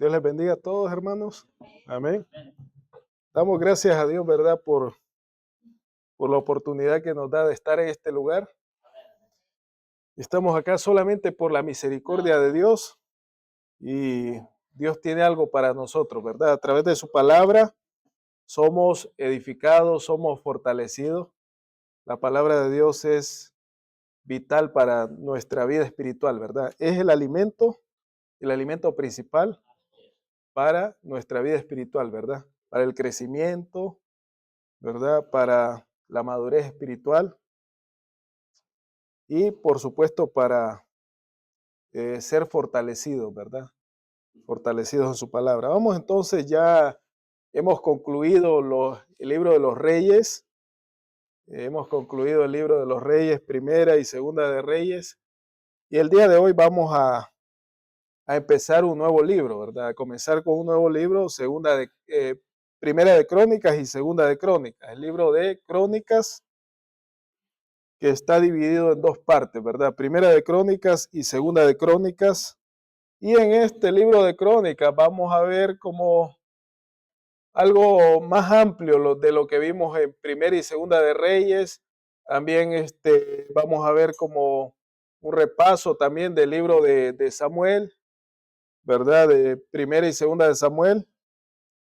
Dios les bendiga a todos, hermanos. Amén. Damos gracias a Dios, ¿verdad? Por la oportunidad que nos da de estar en este lugar. Estamos acá solamente por la misericordia de Dios y Dios tiene algo para nosotros, ¿verdad? A través de su palabra somos edificados, somos fortalecidos. La palabra de Dios es vital para nuestra vida espiritual, ¿verdad? Es el alimento principal para nuestra vida espiritual, ¿verdad? Para el crecimiento, ¿verdad? Para la madurez espiritual y por supuesto para ser fortalecidos, ¿verdad? Fortalecidos en su palabra. Vamos entonces, ya hemos concluido el libro de los Reyes, hemos concluido el libro de los Reyes, primera y segunda de Reyes, y el día de hoy vamos a empezar un nuevo libro, ¿verdad? A comenzar con un nuevo libro, primera de Crónicas y segunda de Crónicas. El libro de Crónicas, que está dividido en dos partes, ¿verdad? Primera de Crónicas y segunda de Crónicas. Y en este libro de Crónicas vamos a ver como algo más amplio de lo que vimos en primera y segunda de Reyes. También vamos a ver como un repaso también del libro de Samuel, ¿verdad? De primera y segunda de Samuel.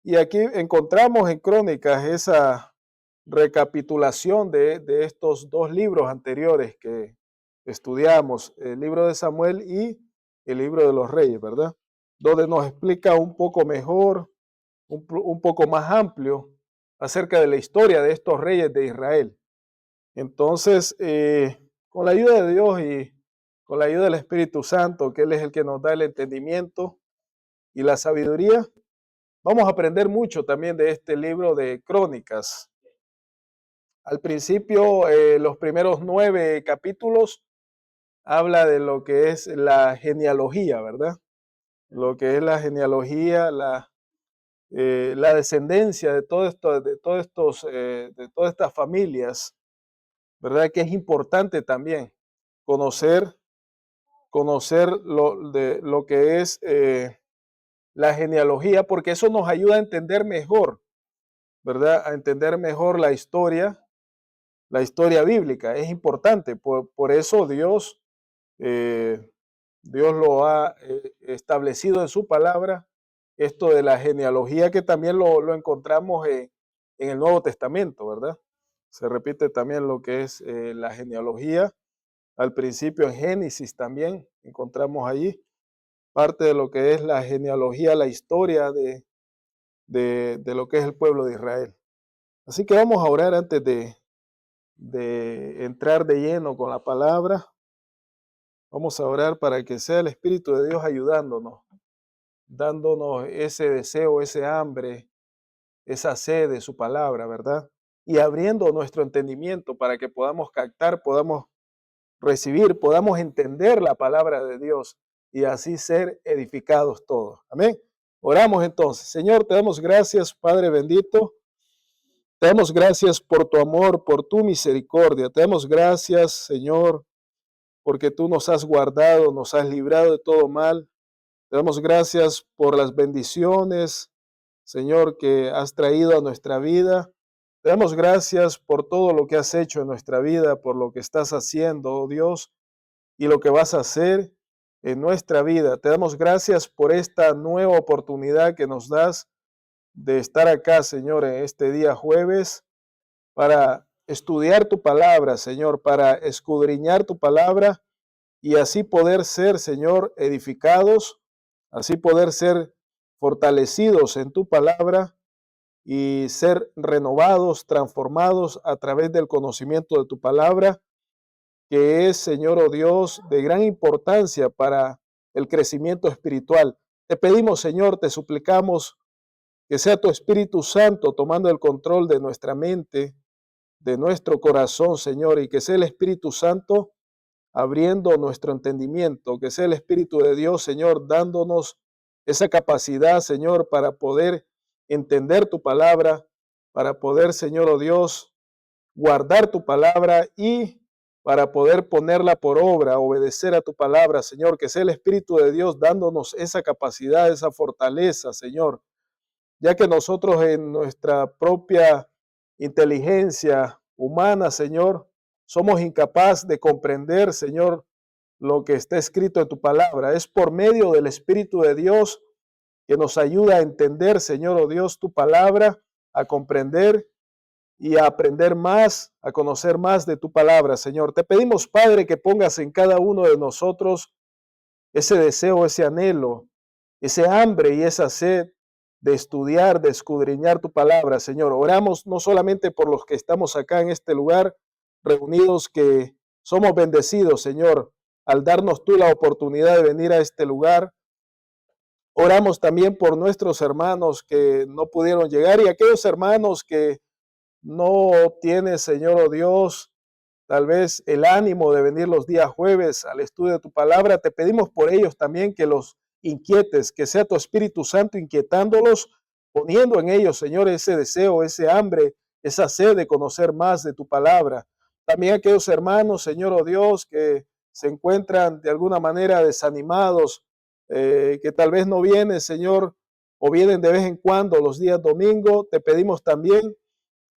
Y aquí encontramos en Crónicas esa recapitulación de estos dos libros anteriores que estudiamos, el libro de Samuel y el libro de los Reyes, ¿verdad? Donde nos explica un poco mejor, un poco más amplio acerca de la historia de estos reyes de Israel. Entonces, con la ayuda de Dios y con la ayuda del Espíritu Santo, que Él es el que nos da el entendimiento y la sabiduría, vamos a aprender mucho también de este libro de Crónicas. Al principio, los primeros 9 capítulos habla de lo que es la genealogía, ¿verdad? Lo que es la genealogía, la descendencia de todas estas familias, ¿verdad? Que es importante también conocer lo que es la genealogía, porque eso nos ayuda a entender mejor, ¿verdad? A entender mejor la historia bíblica. Es importante, por eso Dios lo ha establecido en su palabra, esto de la genealogía, que también lo encontramos en el Nuevo Testamento, ¿verdad? Se repite también lo que es la genealogía. Al principio en Génesis también encontramos allí parte de lo que es la genealogía, la historia de lo que es el pueblo de Israel. Así que vamos a orar antes de entrar de lleno con la palabra. Vamos a orar para que sea el Espíritu de Dios ayudándonos, dándonos ese deseo, ese hambre, esa sed de su palabra, ¿verdad? Y abriendo nuestro entendimiento para que podamos captar, podamos recibir, podamos entender la palabra de Dios y así ser edificados todos. Amén. Oramos entonces. Señor, te damos gracias, Padre bendito. Te damos gracias por tu amor, por tu misericordia. Te damos gracias, Señor, porque tú nos has guardado, nos has librado de todo mal. Te damos gracias por las bendiciones, Señor, que has traído a nuestra vida. Te damos gracias por todo lo que has hecho en nuestra vida, por lo que estás haciendo, oh Dios, y lo que vas a hacer en nuestra vida. Te damos gracias por esta nueva oportunidad que nos das de estar acá, Señor, en este día jueves, para estudiar tu palabra, Señor, para escudriñar tu palabra y así poder ser, Señor, edificados, así poder ser fortalecidos en tu palabra y ser renovados, transformados a través del conocimiento de tu palabra, que es, Señor, oh Dios, de gran importancia para el crecimiento espiritual. Te pedimos, Señor, te suplicamos que sea tu Espíritu Santo tomando el control de nuestra mente, de nuestro corazón, Señor, y que sea el Espíritu Santo abriendo nuestro entendimiento, que sea el Espíritu de Dios, Señor, dándonos esa capacidad, Señor, para poder entender tu palabra, para poder, Señor, oh Dios, guardar tu palabra y para poder ponerla por obra, obedecer a tu palabra, Señor, que sea el Espíritu de Dios dándonos esa capacidad, esa fortaleza, Señor, ya que nosotros en nuestra propia inteligencia humana, Señor, somos incapaces de comprender, Señor, lo que está escrito en tu palabra. Es por medio del Espíritu de Dios que nos ayuda a entender, Señor, oh Dios, tu palabra, a comprender y a aprender más, a conocer más de tu palabra, Señor. Te pedimos, Padre, que pongas en cada uno de nosotros ese deseo, ese anhelo, ese hambre y esa sed de estudiar, de escudriñar tu palabra, Señor. Oramos no solamente por los que estamos acá en este lugar reunidos, que somos bendecidos, Señor, al darnos tú la oportunidad de venir a este lugar. Oramos también por nuestros hermanos que no pudieron llegar y aquellos hermanos que no tienen, Señor, oh Dios, tal vez el ánimo de venir los días jueves al estudio de tu palabra. Te pedimos por ellos también que los inquietes, que sea tu Espíritu Santo inquietándolos, poniendo en ellos, Señor, ese deseo, ese hambre, esa sed de conocer más de tu palabra. También aquellos hermanos, Señor, oh Dios, que se encuentran de alguna manera desanimados, que tal vez no vienen, Señor, o vienen de vez en cuando los días domingo. Te pedimos también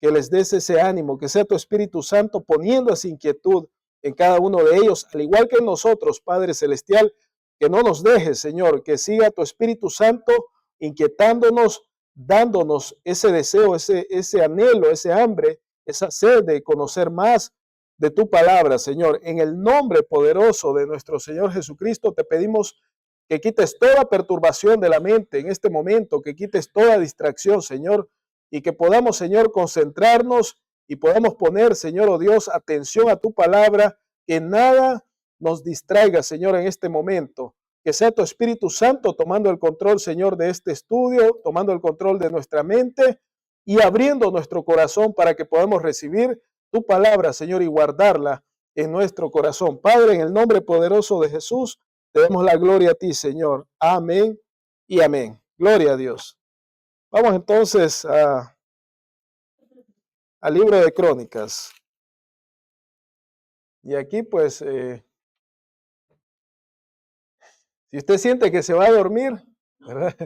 que les des ese ánimo, que sea tu Espíritu Santo poniendo esa inquietud en cada uno de ellos, al igual que en nosotros, Padre Celestial, que no nos dejes, Señor, que siga tu Espíritu Santo inquietándonos, dándonos ese deseo, ese anhelo, ese hambre, esa sed de conocer más de tu palabra, Señor. En el nombre poderoso de nuestro Señor Jesucristo, te pedimos que quites toda perturbación de la mente en este momento, que quites toda distracción, Señor, y que podamos, Señor, concentrarnos y podamos poner, Señor, oh Dios, atención a tu palabra, que nada nos distraiga, Señor, en este momento. Que sea tu Espíritu Santo tomando el control, Señor, de este estudio, tomando el control de nuestra mente y abriendo nuestro corazón para que podamos recibir tu palabra, Señor, y guardarla en nuestro corazón. Padre, en el nombre poderoso de Jesús, te damos la gloria a ti, Señor. Amén y amén. Gloria a Dios. Vamos entonces al libro de Crónicas. Y aquí pues, si usted siente que se va a dormir, ¿verdad?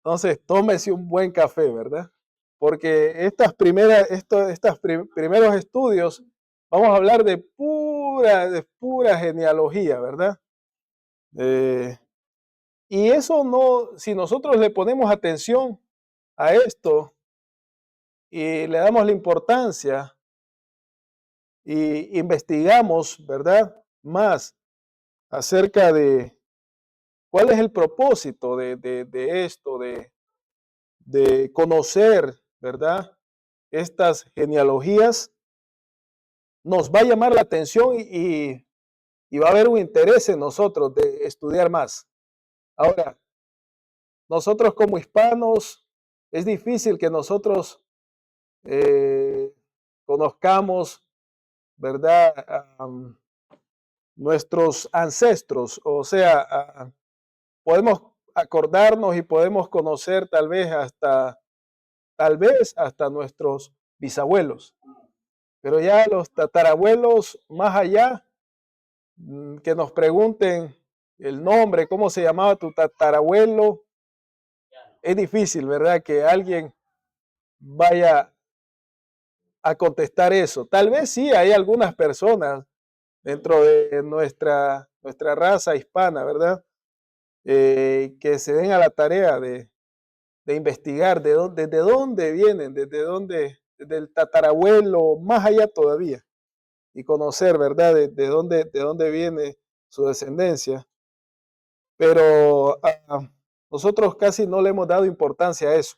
Entonces tómese un buen café, ¿verdad? Porque primeros estudios, vamos a hablar de pura genealogía, ¿verdad? Y eso no, si nosotros le ponemos atención a esto y le damos la importancia y investigamos, ¿verdad? Más acerca de cuál es el propósito de esto, de conocer, ¿verdad? Estas genealogías, nos va a llamar la atención y va a haber un interés en nosotros de estudiar más. Ahora, nosotros como hispanos, es difícil que nosotros conozcamos, ¿verdad? Nuestros ancestros, o sea, podemos acordarnos y podemos conocer tal vez hasta nuestros bisabuelos, pero ya los tatarabuelos más allá, que nos pregunten el nombre, cómo se llamaba tu tatarabuelo, es difícil, ¿verdad? Que alguien vaya a contestar eso. Tal vez sí hay algunas personas dentro de nuestra raza hispana, ¿verdad? Que se den a la tarea de investigar desde dónde vienen, desde el tatarabuelo, más allá todavía, y conocer, ¿verdad?, de dónde viene su descendencia. Pero nosotros casi no le hemos dado importancia a eso.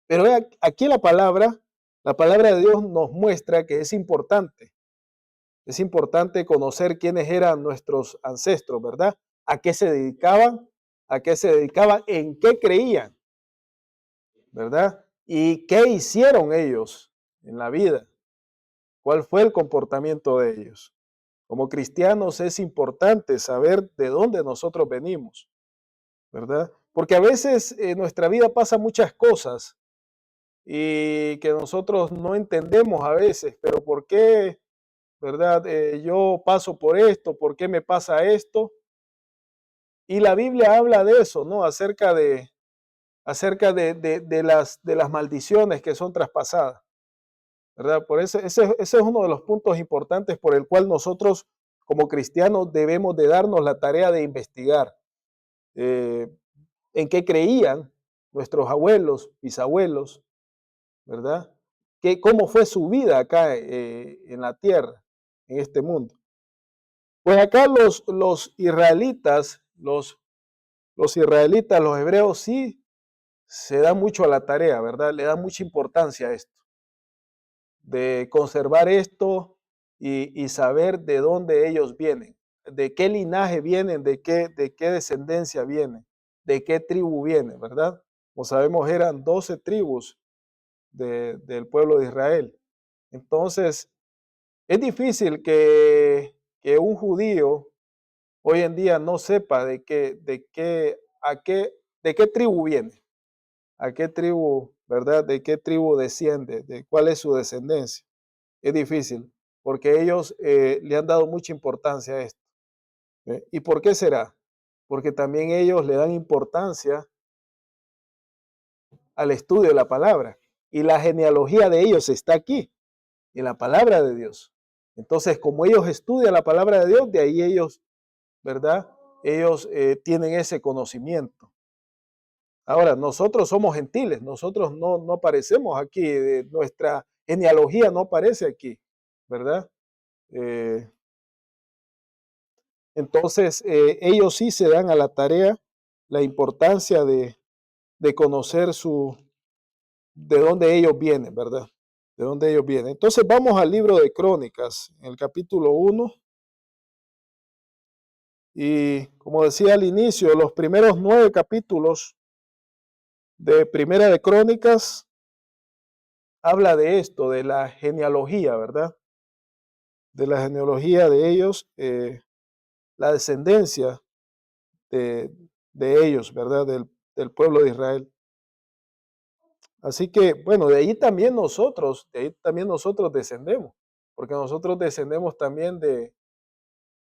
Pero aquí la palabra de Dios nos muestra que es importante. Es importante conocer quiénes eran nuestros ancestros, ¿verdad? A qué se dedicaban, en qué creían, ¿verdad? Y qué hicieron ellos en la vida, cuál fue el comportamiento de ellos. Como cristianos es importante saber de dónde nosotros venimos, ¿verdad? Porque a veces en nuestra vida pasan muchas cosas y que nosotros no entendemos a veces, pero ¿por qué ¿verdad? Yo paso por esto, ¿por qué me pasa esto? Y la Biblia habla de eso, ¿no? De las maldiciones que son traspasadas, ¿verdad? Por eso, ese es uno de los puntos importantes por el cual nosotros como cristianos debemos de darnos la tarea de investigar eh, en qué creían nuestros abuelos, bisabuelos, ¿verdad? ¿Cómo fue su vida acá en la tierra, en este mundo? Pues acá los israelitas, los israelitas, los hebreos sí se dan mucho a la tarea, ¿verdad? Le dan mucha importancia a esto, de conservar esto y saber de dónde ellos vienen, de qué linaje vienen, de qué descendencia vienen, de qué tribu vienen, ¿verdad? Como sabemos, eran 12 tribus del pueblo de Israel. Entonces, es difícil que un judío hoy en día no sepa de qué tribu viene, a qué tribu, ¿verdad? De qué tribu desciende, de cuál es su descendencia. Es difícil, porque ellos le han dado mucha importancia a esto. ¿Y por qué será? Porque también ellos le dan importancia al estudio de la palabra. Y la genealogía de ellos está aquí, en la palabra de Dios. Entonces, como ellos estudian la palabra de Dios, de ahí ellos, ¿verdad? Ellos tienen ese conocimiento. Ahora, nosotros somos gentiles, nosotros no aparecemos aquí, nuestra genealogía no aparece aquí, ¿verdad? Eh, entonces, ellos sí se dan a la tarea la importancia de conocer de dónde ellos vienen, ¿verdad? De dónde ellos vienen. Entonces, vamos al libro de Crónicas, en el capítulo 1. Y como decía al inicio, los primeros 9 capítulos de Primera de Crónicas habla de esto, de la genealogía, ¿verdad? De la genealogía de ellos, la descendencia de, de ellos, ¿verdad? Del pueblo de Israel. Así que, bueno, de ahí también nosotros descendemos, porque nosotros descendemos también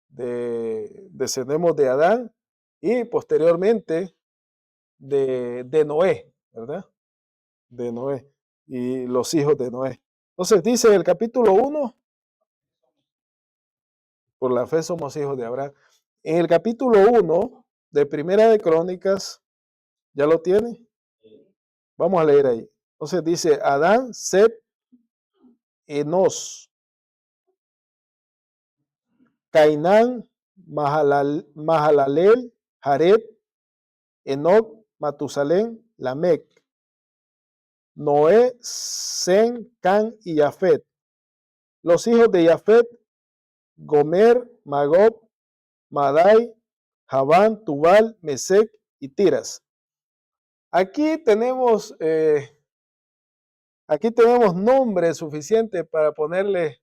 descendemos de Adán y posteriormente de Noé, ¿verdad? De Noé y los hijos de Noé. Entonces dice en el capítulo 1, por la fe somos hijos de Abraham. En el capítulo 1 de Primera de Crónicas, ¿ya lo tiene? Vamos a leer ahí. Entonces dice Adán, Set, Enos, Cainán, Mahalalel, Jared, Enoc, Matusalén, Lamec, Noé, Sen, Can y Jafet. Los hijos de Jafet, Gomer, Magob, Madai, Javán, Tubal, Mesec y Tiras. Aquí tenemos nombre suficiente para ponerle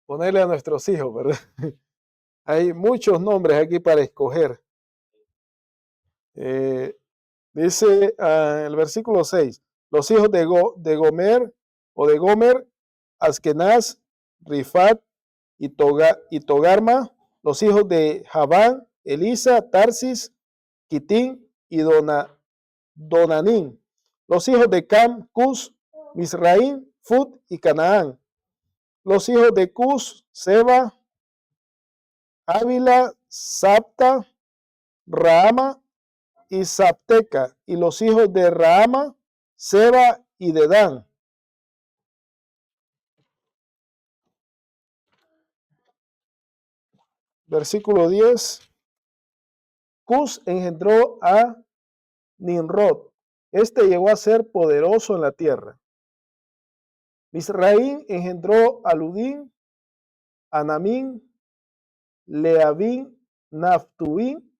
a nuestros hijos, ¿verdad? Hay muchos nombres aquí para escoger. Eh, dice el versículo 6, los hijos de Gomer o de Gomer, Askenaz, Rifat y Togarma, los hijos de Javán, Elisa, Tarsis, Kitín y Donanín, los hijos de Cam, Cus, Misraín, Fut y Canaán, los hijos de Cus, Seba, Ávila, Sapta, Raama y Sapteca, y los hijos de Raama, Seba y Dedán. Versículo 10. Cus engendró a Nimrod. Este llegó a ser poderoso en la tierra. Misraín engendró a Ludín, Anamín, Leabín, Naftubín,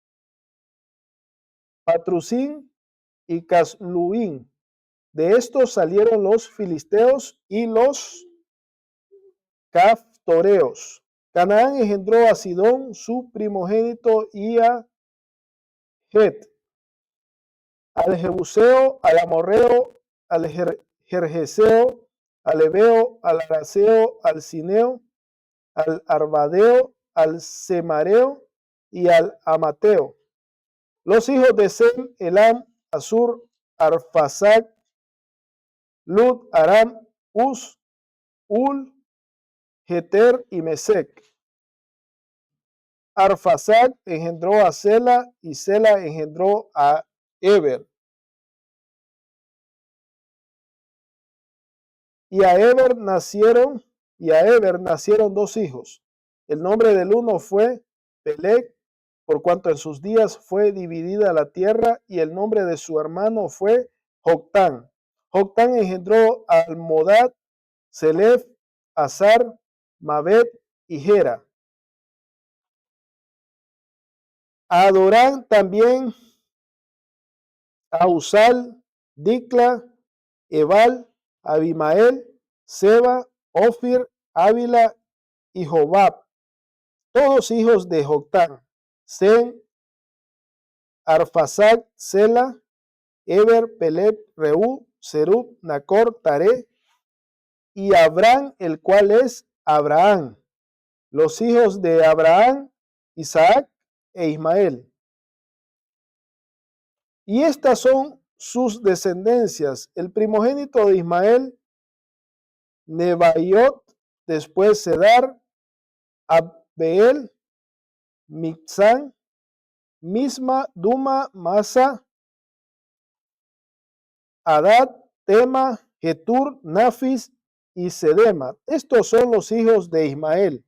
Patrusín y Casluín. De estos salieron los filisteos y los caftoreos. Canaán engendró a Sidón, su primogénito, y a Het, al Jebuseo, al Amorreo, al Gergeseo, al Ebeo, al Araceo, al Cineo, al Arbadeo, al Semareo y al Amateo. Los hijos de Sem, Elam, Asur, Arphaxad, Lud, Aram, Uz, Ul, Geter y Mesec. Arphaxad engendró a Sela y Sela engendró a Eber. Y a Eber nacieron dos hijos. El nombre del uno fue Peleg, por cuanto en sus días fue dividida la tierra, y el nombre de su hermano fue Joctán. Joctán engendró a Almodad, Selef, Azar, Mabet y Gera. A Adorán también, a Usal, Dicla, Ebal, Abimael, Seba, Ofir, Ávila y Jobab, todos hijos de Joctán. Sem, Arphaxad, Sela, Eber, Peleg, Reú, Serub, Nacor, Taré y Abraham, el cual es Abraham. Los hijos de Abraham, Isaac e Ismael. Y estas son sus descendencias. El primogénito de Ismael, Nebaiot, después Cedar, Abbeel, Mibsam, Misma, Duma, Masa, Hadad, Tema, Getur, Nafis y Sedema. Estos son los hijos de Ismael.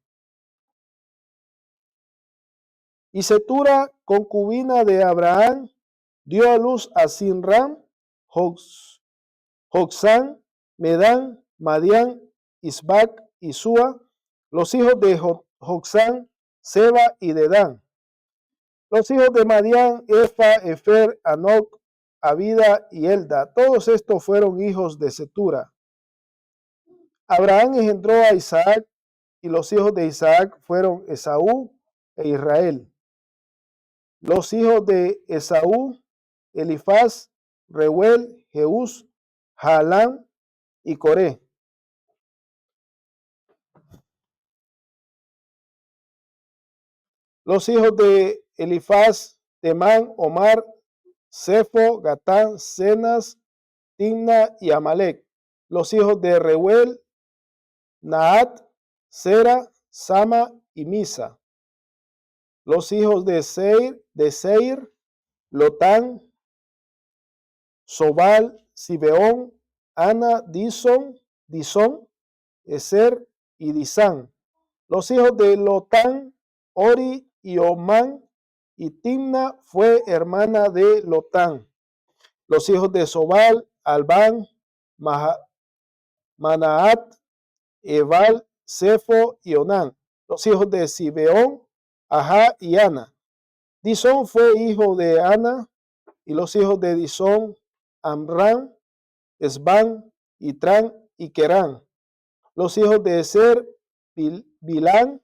Y Setura, concubina de Abraham, dio a luz a Sinram, Joxán, Medán, Madián, Isbac y Sua, los hijos de Joxán, Seba y Dedán. Los hijos de Madián, Efa, Efer, Anoc, Abida y Elda. Todos estos fueron hijos de Setura. Abraham engendró a Isaac, y los hijos de Isaac fueron Esaú e Israel. Los hijos de Esaú, Elifaz, Reuel, Jeús, Jalán y Coré. Los hijos de Elifaz, Temán, Omar, Sefo, Gatán, Cenas, Timna y Amalek. Los hijos de Reuel, Naat, Sera, Sama y Misa. Los hijos de Seir, Lotán, Sobal, Sibeón, Ana, Dison, Eser y Disán. Los hijos de Lotán, Ori y Omán, y Timna fue hermana de Lotán. Los hijos de Sobal, Albán, Manaat, Ebal, Sefo y Onán. Los hijos de Sibeón, Ajá y Ana. Disón fue hijo de Ana, y los hijos de Disón, Amram, Esban, Itran y Querán. Los hijos de Eser, Bilán,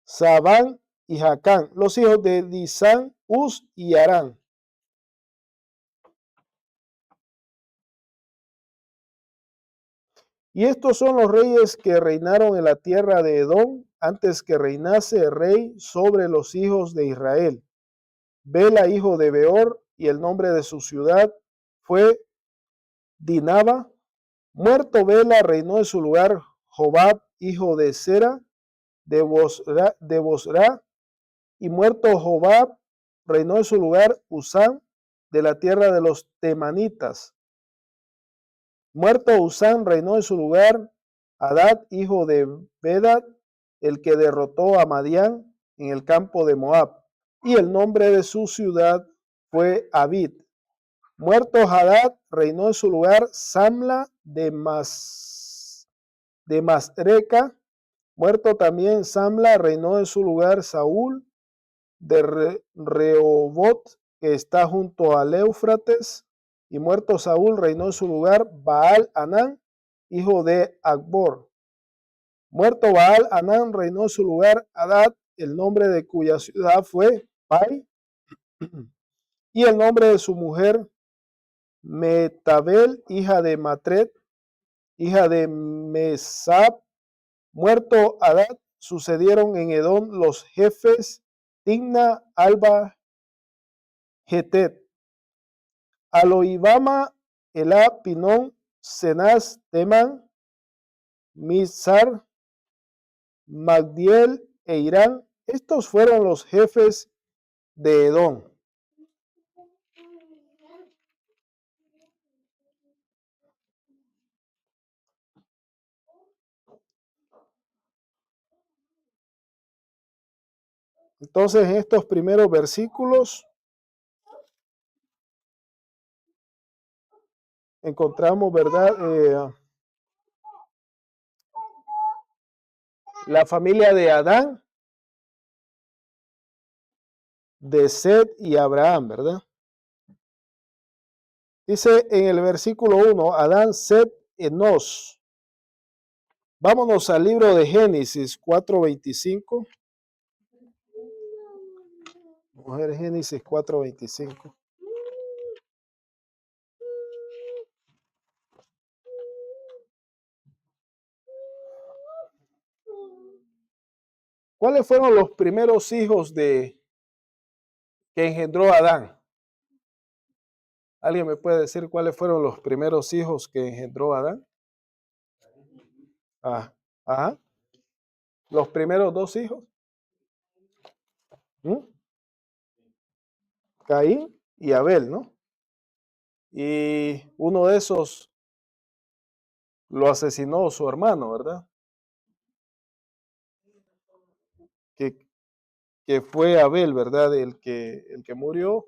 Sabán y Jacán. Los hijos de Disán, Uz y Arán. Y estos son los reyes que reinaron en la tierra de Edom antes que reinase rey sobre los hijos de Israel. Bela, hijo de Beor, y el nombre de su ciudad fue Dinaba. Muerto Bela, reinó en su lugar Jobab, hijo de Sera, de Bosra, y muerto Jobab, reinó en su lugar Usán, de la tierra de los temanitas. Muerto Usán, reinó en su lugar Hadad, hijo de Bedad, el que derrotó a Madián en el campo de Moab, y el nombre de su ciudad fue Abid. Muerto Hadad, reinó en su lugar Samla de Masreca. Muerto también Samla, reinó en su lugar Saúl de Rehobot, que está junto al Éufrates. Y muerto Saúl, reinó en su lugar Baal Anán, hijo de Akbor. Muerto Baal Anán, reinó en su lugar Hadad, el nombre de cuya ciudad fue Pai, y el nombre de su mujer Metabel, hija de Matred, hija de Mesab. Muerto Hadad, sucedieron en Edom los jefes Timna, Alba, Getet, Aloibama, Elá, Pinón, Cenaz, Temán, Mizar, Magdiel e Irán. Estos fueron los jefes de Edom. Entonces, en estos primeros versículos encontramos, ¿verdad? La familia de Adán, de Set y Abraham, ¿verdad? Dice en el versículo 1, Adán, Set, Enos. Vámonos al libro de Génesis 4:25. Vamos a ver Génesis 4:25. ¿Cuáles fueron los primeros hijos que engendró Adán? ¿Alguien me puede decir cuáles fueron los primeros hijos que engendró Adán? Ah, ajá. Los primeros dos hijos. ¿Mm? Caín y Abel, ¿no? Y uno de esos lo asesinó su hermano, ¿verdad? Que, que fue Abel, ¿verdad? El que murió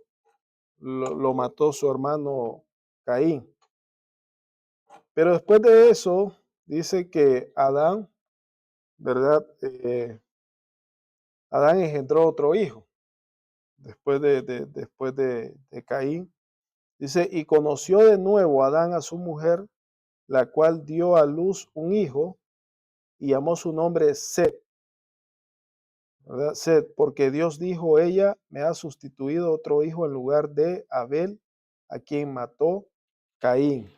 lo mató su hermano Caín. Pero después de eso, dice que Adán, ¿verdad? Adán engendró otro hijo después de Caín. Dice, y conoció de nuevo Adán a su mujer, la cual dio a luz un hijo y llamó su nombre Set, ¿verdad? Set, porque Dios dijo, ella me ha sustituido otro hijo en lugar de Abel, a quien mató Caín.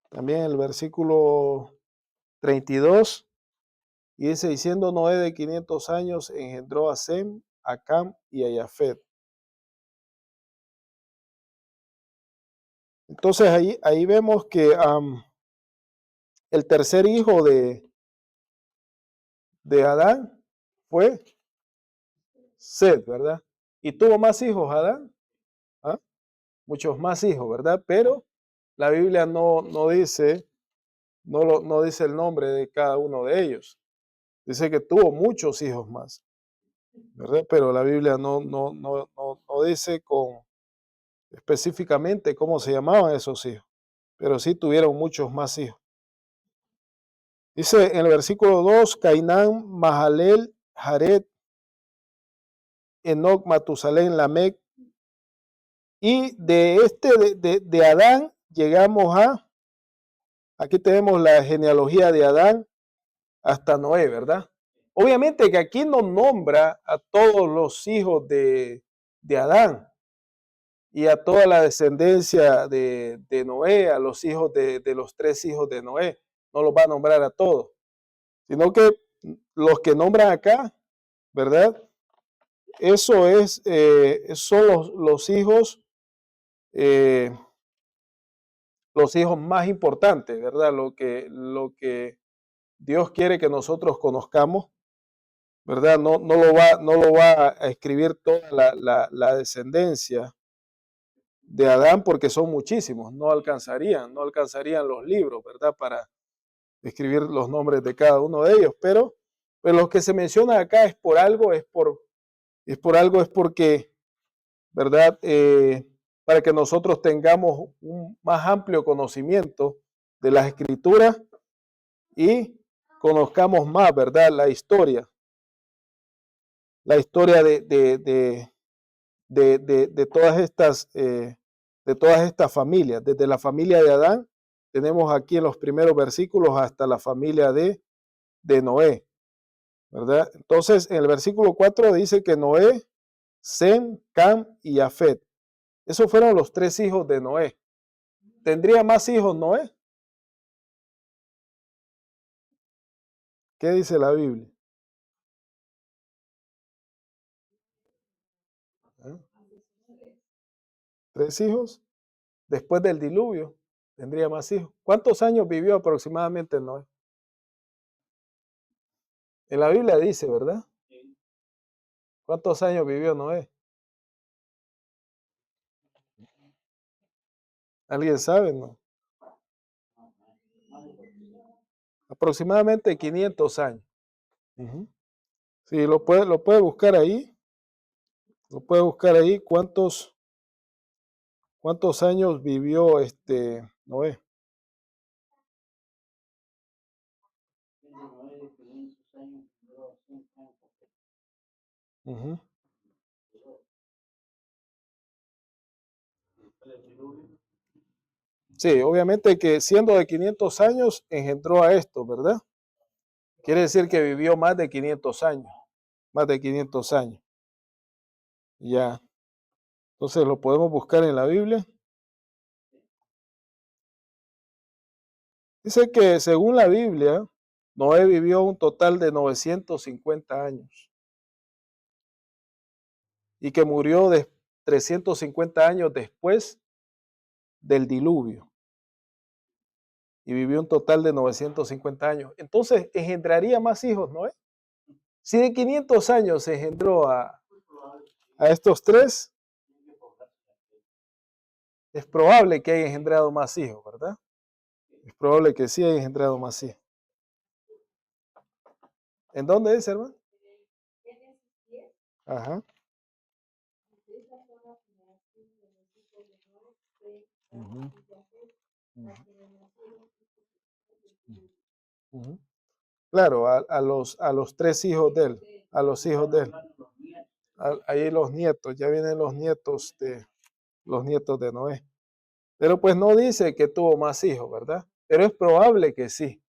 También el versículo 32, y dice, y siendo Noé de 500 años, engendró a Sem, a Cam y a Jafet. Entonces ahí vemos que el tercer hijo de Adán fue Set, ¿verdad? Y tuvo más hijos Adán, ¿ah? Muchos más hijos, ¿verdad? Pero la Biblia no dice, no dice el nombre de cada uno de ellos. Dice que tuvo muchos hijos más, ¿verdad? Pero la Biblia no dice específicamente cómo se llamaban esos hijos, pero sí tuvieron muchos más hijos. Dice en el versículo 2, Cainán, Mahalel, Jared, Enoc, Matusalén, Lamec, y de Adán llegamos aquí tenemos la genealogía de Adán hasta Noé, ¿verdad? Obviamente que aquí no nombra a todos los hijos de Adán y a toda la descendencia de Noé, a los hijos de los tres hijos de Noé, no los va a nombrar a todos, sino que los que nombran acá, ¿verdad? Eso son eh, los hijos más importantes, ¿verdad? Lo que Dios quiere que nosotros conozcamos, ¿verdad? No lo va a escribir toda la descendencia de Adán porque son muchísimos, no alcanzarían los libros, ¿verdad? Para escribir los nombres de cada uno de ellos, pero lo que se menciona acá es por algo, es porque, ¿verdad? Para que nosotros tengamos un más amplio conocimiento de las escrituras y conozcamos más, ¿verdad? La historia de todas estas familias. Desde la familia de Adán, tenemos aquí en los primeros versículos hasta la familia de Noé, ¿verdad? Entonces, en el versículo 4 dice que Noé, Sem, Cam y Jafet. Esos fueron los tres hijos de Noé. ¿Tendría más hijos Noé? ¿Qué dice la Biblia? ¿Ah? 3 hijos. Después del diluvio tendría más hijos. ¿Cuántos años vivió aproximadamente Noé? En la Biblia dice, ¿verdad? ¿Cuántos años vivió Noé? ¿Alguien sabe? No. Aproximadamente 500 años. Ujú. Sí, lo puede buscar ahí. Lo puede buscar ahí. ¿Cuántos años vivió Noé? Ujú. Sí, obviamente que siendo de 500 años engendró a esto, ¿verdad? Quiere decir que vivió más de 500 años. Más de 500 años. Ya. Entonces lo podemos buscar en la Biblia. Dice que según la Biblia, Noé vivió un total de 950 años y que murió de 350 años después del diluvio y vivió un total de 950 años. Entonces engendraría más hijos, ¿no? Si de 500 años se engendró a estos tres, es probable que haya engendrado más hijos, ¿verdad? Es probable que sí haya engendrado más hijos. ¿En dónde es, hermano? Ajá. Ujú, ujú. Claro, a los 3 hijos de él, a los hijos de él. Ahí los nietos, ya vienen los nietos de Noé. Pero pues no dice que tuvo más hijos, ¿verdad? Pero es probable que sí.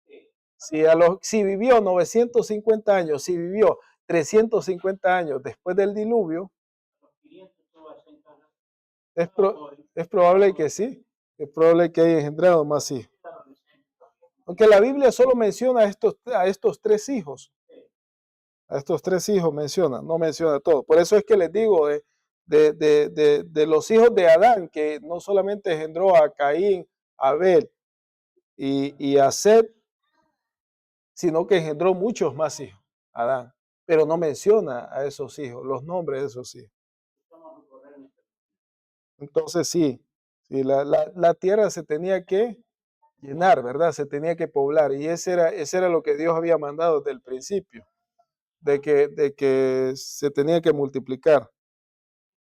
Si vivió 950 años, si vivió 350 años después del diluvio, es probable que sí. Es probable que haya engendrado más hijos. Aunque la Biblia solo menciona a estos 3 hijos. A estos 3 hijos menciona, no menciona todo. Por eso es que les digo de los hijos de Adán, que no solamente engendró a Caín, a Abel y a Set, sino que engendró muchos más hijos, Adán. Pero no menciona a esos hijos, los nombres de esos hijos. Entonces sí, la tierra se tenía que llenar, ¿verdad? Se tenía que poblar. Y ese era lo que Dios había mandado desde el principio, de que se tenía que multiplicar.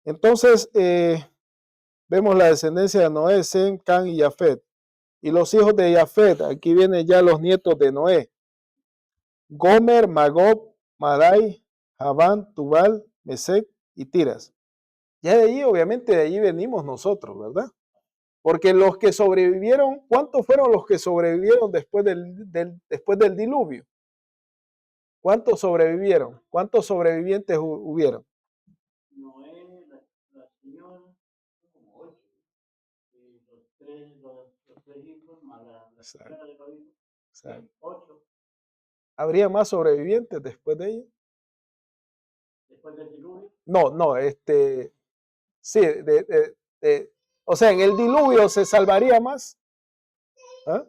Entonces, vemos la descendencia de Noé, Sem, Can y Jafet. Y los hijos de Jafet, aquí vienen ya los nietos de Noé. Gomer, Magob, Madai, Javán, Tubal, Mesec y Tiras. Ya de allí, obviamente, de allí venimos nosotros, ¿verdad? Porque los que sobrevivieron, ¿cuántos fueron los que sobrevivieron después del diluvio? ¿Cuántos sobrevivieron? ¿Cuántos sobrevivientes hubieron? Exacto, exacto. ¿Habría más sobrevivientes después de ellos? No, no, sí, o sea, en el diluvio se salvaría más. ¿Ah?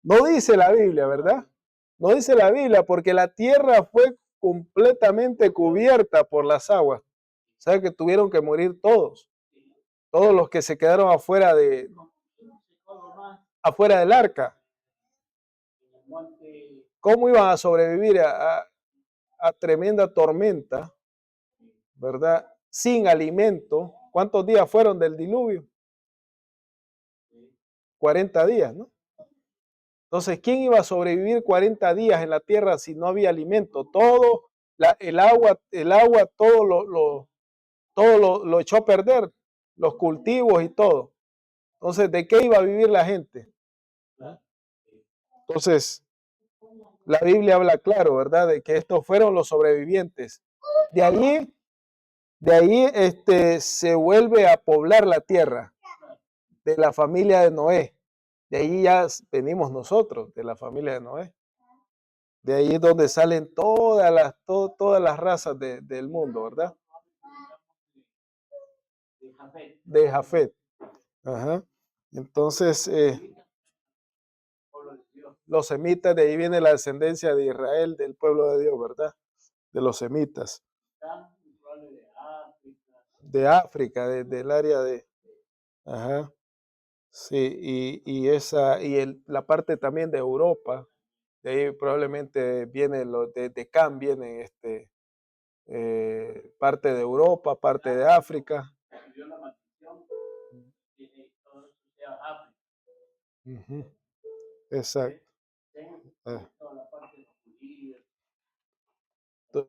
No dice la Biblia, ¿verdad? No dice la Biblia porque la tierra fue completamente cubierta por las aguas. O sea que tuvieron que morir todos los que se quedaron afuera del arca. ¿Cómo iban a sobrevivir a tremenda tormenta, verdad? Sin alimento. ¿Cuántos días fueron del diluvio? 40 días, ¿no? Entonces, ¿quién iba a sobrevivir 40 días en la tierra si no había alimento? Todo, el agua, todo lo echó a perder, los cultivos y todo. Entonces, ¿de qué iba a vivir la gente? Entonces, la Biblia habla claro, ¿verdad? De que estos fueron los sobrevivientes. De allí se vuelve a poblar la tierra. de la familia de Noé. De ahí ya venimos nosotros, de la familia de Noé. De ahí es donde salen todas las razas del mundo, ¿verdad? De Jafet. Ajá. Entonces, los semitas, de ahí viene la descendencia de Israel, del pueblo de Dios, ¿verdad? De los semitas. De África, del área de... Ajá. Sí, la parte también de Europa, de ahí probablemente viene de Cam, viene parte de Europa, parte de África. Ujú, exacto. Ah, to-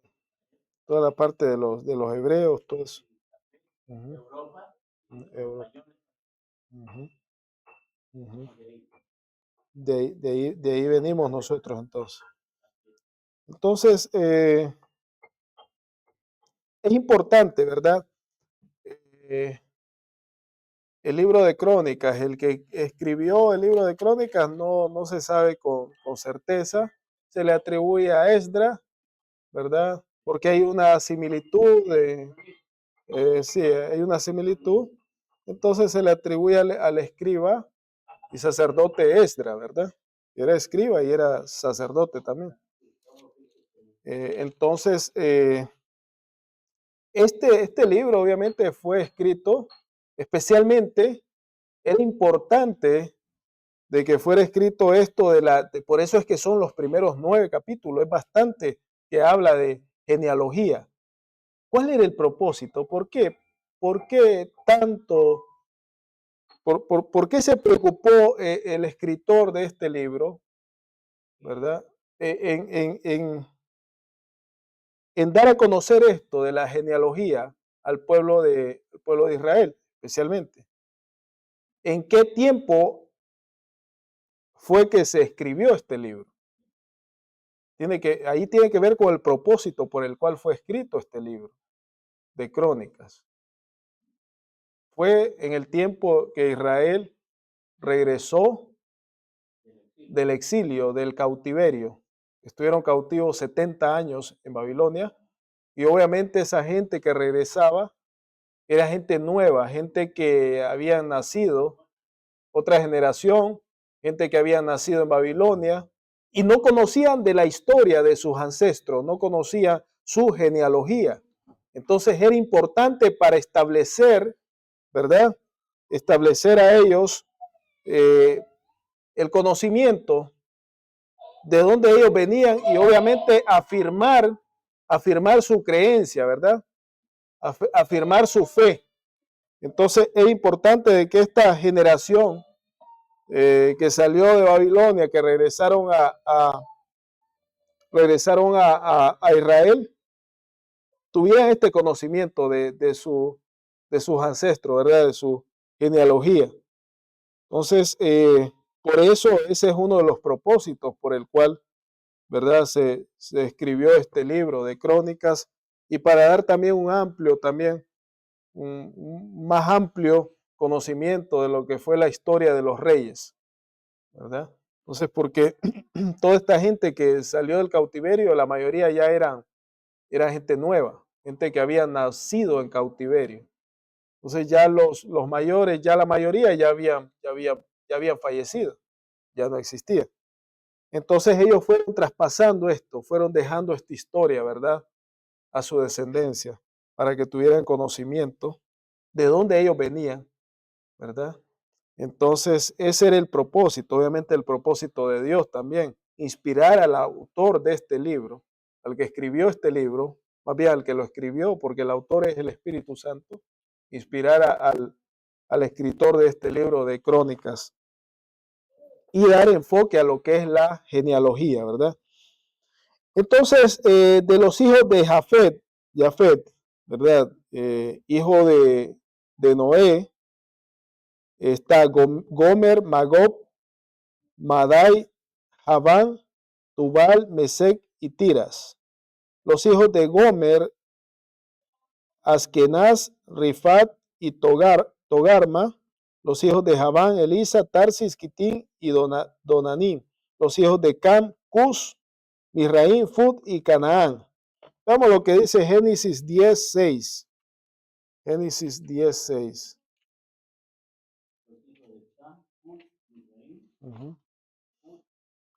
toda la parte de los hebreos, todo eso. Ujú, Europa. Ujú, ujú. De ahí venimos nosotros entonces. Entonces, es importante, ¿verdad? Eh, el libro de Crónicas, el que escribió el libro de Crónicas no se sabe con certeza, se le atribuye a Esdras, ¿verdad? Porque hay una similitud, sí, hay una similitud, entonces se le atribuye al escriba y sacerdote Esdras, ¿verdad? Era escriba y era sacerdote también. Entonces, este libro obviamente fue escrito especialmente, era importante de que fuera escrito esto por eso es que son los primeros 9 capítulos, es bastante que habla de genealogía. ¿Cuál era el propósito? ¿Por qué? ¿Por qué tanto? ¿Por qué se preocupó el escritor de este libro, verdad? En dar a conocer esto de la genealogía al pueblo de Israel, especialmente. ¿En qué tiempo fue que se escribió este libro? Ahí tiene que ver con el propósito por el cual fue escrito este libro de Crónicas. Fue en el tiempo que Israel regresó del exilio, del cautiverio. Estuvieron cautivos 70 años en Babilonia y obviamente esa gente que regresaba era gente nueva, gente que había nacido, otra generación, gente que había nacido en Babilonia y no conocían de la historia de sus ancestros, no conocían su genealogía. Entonces era importante para establecer, ¿verdad? Establecer a ellos eh, el conocimiento de dónde ellos venían y obviamente afirmar su creencia, ¿verdad? Afirmar su fe. Entonces es importante de que esta generación que salió de Babilonia, que regresaron a Israel, tuvieran este conocimiento de sus ancestros, ¿verdad? De su genealogía. Entonces, por eso ese es uno de los propósitos por el cual, ¿verdad? Se escribió este libro de Crónicas y para dar también un más amplio conocimiento de lo que fue la historia de los reyes, ¿verdad? Entonces, porque toda esta gente que salió del cautiverio, la mayoría ya era gente nueva, gente que había nacido en cautiverio. Entonces ya los mayores, ya la mayoría ya habían fallecido, ya no existía. Entonces ellos fueron traspasando esto, fueron dejando esta historia, ¿verdad? A su descendencia, para que tuvieran conocimiento de dónde ellos venían, ¿verdad? Entonces, ese era el propósito, obviamente el propósito de Dios también, inspirar al autor de este libro, al que escribió este libro, más bien al que lo escribió, porque el autor es el Espíritu Santo, inspirar al escritor de este libro de Crónicas y dar enfoque a lo que es la genealogía, ¿verdad? Entonces, de los hijos de Jafet, ¿verdad? Hijo de Noé, está Gomer, Magog, Madai, Javán, Tubal, Mesec y Tiras. Los hijos de Gomer, Askenaz, Rifat y Togarma. Los hijos de Javán, Elisa, Tarsis, Quitín y Donanín. Los hijos de Cam, Cus, Misraín, Fut y Canaán. Veamos lo que dice Génesis 10:6. Génesis 10:6.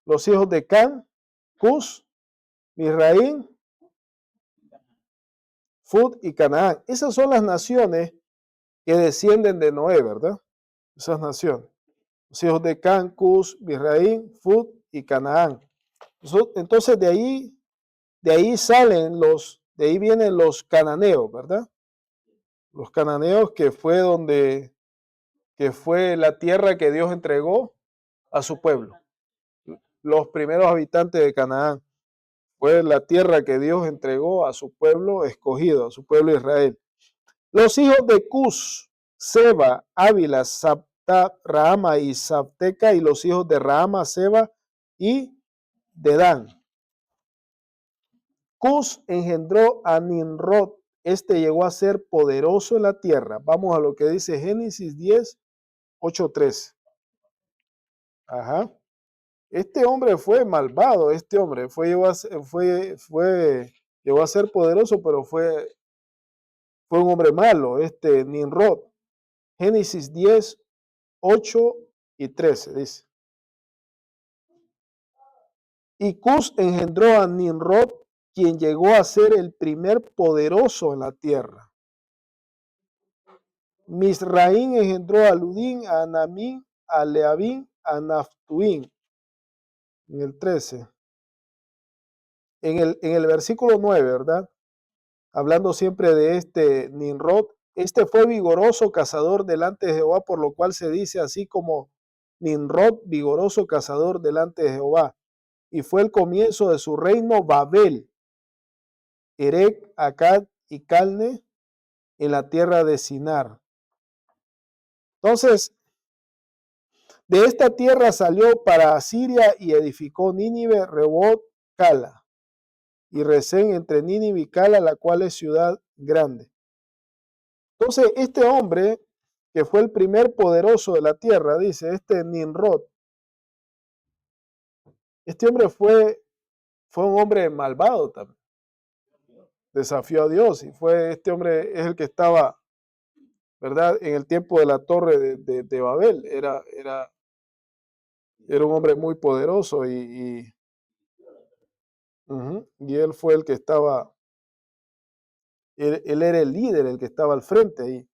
Los hijos de Cam, Cus, Misraín, Fut y Canaán. Esas son las naciones que descienden de Noé, ¿verdad? Esas naciones. Los hijos de Cam, Cus, Misraín, Fut y Canaán. Entonces de ahí salen de ahí vienen los cananeos, ¿verdad? Los cananeos que fue la tierra que Dios entregó a su pueblo. Los primeros habitantes de Canaán fue la tierra que Dios entregó a su pueblo escogido, a su pueblo Israel. Los hijos de Cus, Seba, Ávila, Sabta, Rahama y Sabteca, y los hijos de Rahama, Seba y Dedán. Cus engendró a Nimrod. Este llegó a ser poderoso en la tierra. Vamos a lo que dice Génesis 10, 8:13. Ajá. Este hombre fue malvado, llegó a ser poderoso, pero fue un hombre malo, Nimrod. Génesis 10, 8 y 13 dice. Y Cus engendró a Nimrod, quien llegó a ser el primer poderoso en la tierra. Misraín engendró a Ludín, a Anamín, a Leabín, a Naftuín. En el 13. En el versículo 9, ¿verdad? Hablando siempre de este Nimrod, este fue vigoroso cazador delante de Jehová, por lo cual se dice así como Nimrod, vigoroso cazador delante de Jehová. Y fue el comienzo de su reino Babel, Erec, Acad y Calne, en la tierra de Sinar. Entonces, de esta tierra salió para Asiria y edificó Nínive, Rebot, Cala, y Resén entre Nínive y Cala, la cual es ciudad grande. Entonces, este hombre, que fue el primer poderoso de la tierra, dice, Nimrod, este hombre fue un hombre malvado también. Desafió a Dios y este hombre es el que estaba, ¿verdad? En el tiempo de la torre de Babel. Era un hombre muy poderoso y él fue el que estaba, él era el líder, el que estaba al frente ahí,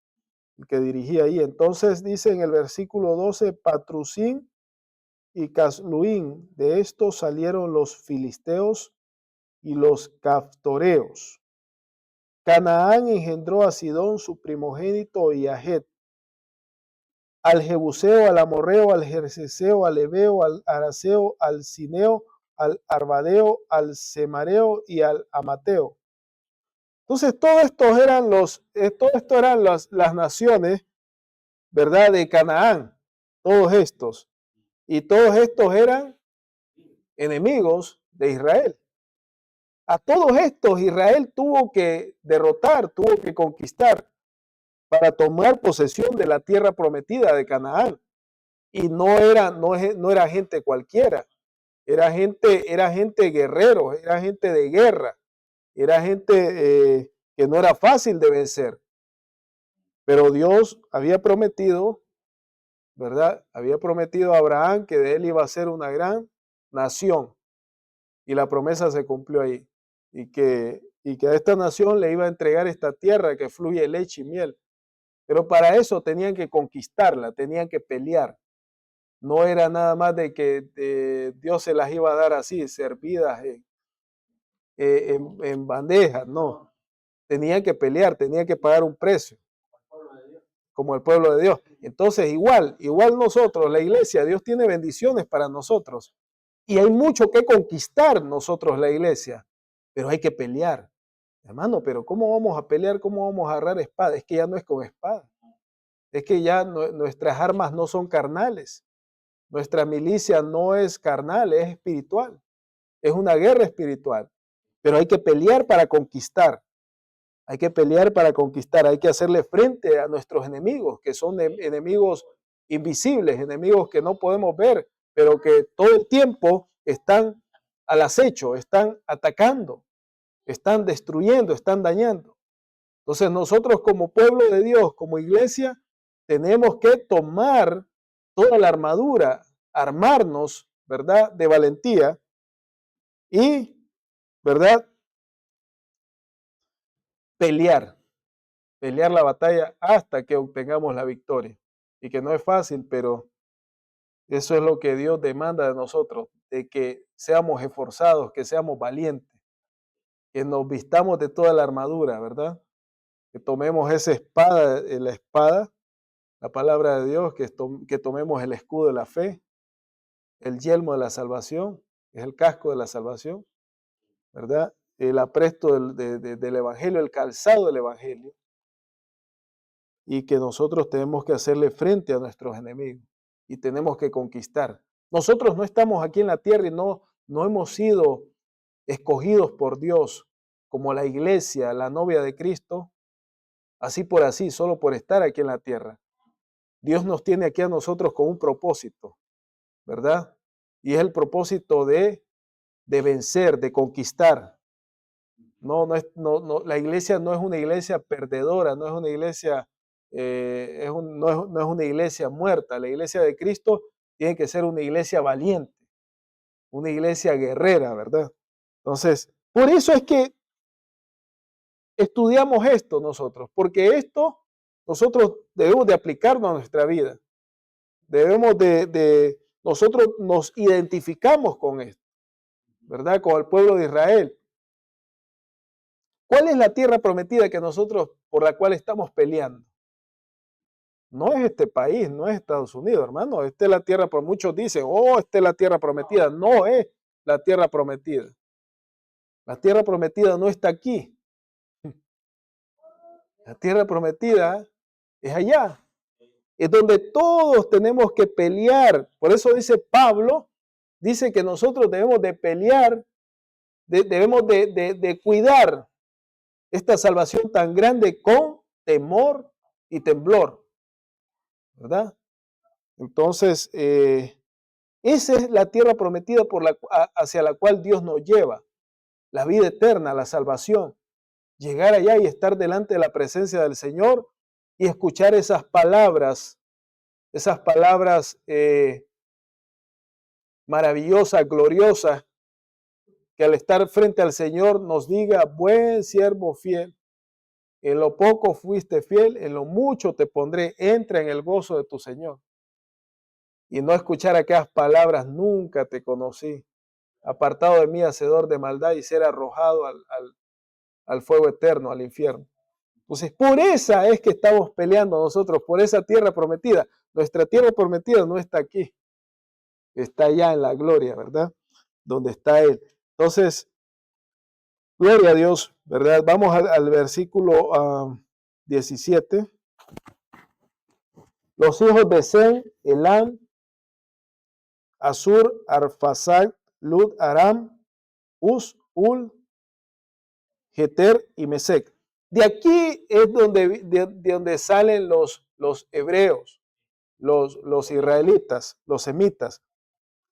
el que dirigía ahí. Entonces dice en el versículo 12, Patrusín y Casluín, de estos salieron los filisteos y los caftoreos. Canaán engendró a Sidón, su primogénito, y a Het, al Jebuseo, al Amorreo, al Jerjeseo, al Ebeo, al Araseo, al Cineo, al Arbadeo, al Semareo y al Amateo. Entonces, todos estos eran las naciones, ¿verdad?, de Canaán, todos estos. Y todos estos eran enemigos de Israel. A todos estos Israel tuvo que derrotar, tuvo que conquistar para tomar posesión de la tierra prometida de Canaán. Y no era gente cualquiera, era gente guerrero, era gente de guerra, era gente que no era fácil de vencer. Pero Dios había prometido, ¿verdad? Había prometido a Abraham que de él iba a ser una gran nación. Y la promesa se cumplió ahí. Y que a esta nación le iba a entregar esta tierra que fluye leche y miel. Pero para eso tenían que conquistarla, tenían que pelear. No era nada más de que Dios se las iba a dar así, servidas en bandejas, no. Tenían que pelear, tenían que pagar un precio, como el pueblo de Dios. Entonces, igual nosotros, la iglesia, Dios tiene bendiciones para nosotros. Y hay mucho que conquistar nosotros, la iglesia, pero hay que pelear. Hermano, pero ¿cómo vamos a pelear? ¿Cómo vamos a agarrar espada? Es que ya no es con espada. Es que ya nuestras armas no son carnales. Nuestra milicia no es carnal, es espiritual. Es una guerra espiritual. Pero hay que pelear para conquistar. Hay que pelear para conquistar. Hay que hacerle frente a nuestros enemigos, que son enemigos invisibles, enemigos que no podemos ver, pero que todo el tiempo están al acecho, están atacando, están destruyendo, están dañando. Entonces nosotros como pueblo de Dios, como iglesia, tenemos que tomar toda la armadura, armarnos, ¿verdad?, de valentía y, ¿verdad?, pelear la batalla hasta que obtengamos la victoria. Y que no es fácil, pero eso es lo que Dios demanda de nosotros, de que seamos esforzados, que seamos valientes, que nos vistamos de toda la armadura, ¿verdad? Que tomemos esa espada, la espada, la palabra de Dios, que tomemos el escudo de la fe, el yelmo de la salvación, que es el casco de la salvación, ¿verdad? El apresto del evangelio, el calzado del evangelio, y que nosotros tenemos que hacerle frente a nuestros enemigos y tenemos que conquistar. Nosotros no estamos aquí en la tierra y no hemos sido escogidos por Dios como la iglesia, la novia de Cristo, así por así, solo por estar aquí en la tierra. Dios nos tiene aquí a nosotros con un propósito, ¿verdad? Y es el propósito de vencer, de conquistar. La iglesia no es una iglesia perdedora, no es una iglesia, no es una iglesia muerta. La iglesia de Cristo tiene que ser una iglesia valiente, una iglesia guerrera, ¿verdad? Entonces, por eso es que estudiamos esto nosotros, porque esto nosotros debemos de aplicarlo a nuestra vida. Nosotros nos identificamos con esto, ¿verdad? Con el pueblo de Israel. ¿Cuál es la tierra prometida por la cual estamos peleando? No es este país, no es Estados Unidos, hermano. Esta es la tierra, por muchos dicen, esta es la tierra prometida. No es la tierra prometida. La tierra prometida no está aquí. La tierra prometida es allá. Es donde todos tenemos que pelear. Por eso dice Pablo, dice que nosotros debemos de pelear, debemos de cuidar esta salvación tan grande con temor y temblor, ¿verdad? Entonces, esa es la tierra prometida hacia la cual Dios nos lleva, la vida eterna, la salvación. Llegar allá y estar delante de la presencia del Señor y escuchar esas palabras maravillosas, gloriosas, que al estar frente al Señor nos diga, buen siervo fiel, en lo poco fuiste fiel, en lo mucho te pondré, entra en el gozo de tu Señor. Y no escuchar aquellas palabras, nunca te conocí, apartado de mí, hacedor de maldad, y ser arrojado al fuego eterno, al infierno. Entonces, por esa es que estamos peleando nosotros, por esa tierra prometida. Nuestra tierra prometida no está aquí, está allá en la gloria, ¿verdad? Donde está Él. Entonces, gloria a Dios, ¿verdad? Vamos al versículo 17. Los hijos de Sem, Elam, Asur, Arphasad, Lud, Aram, Uz, Ul, Geter y Mesec. De aquí es donde salen los hebreos, los israelitas, los semitas.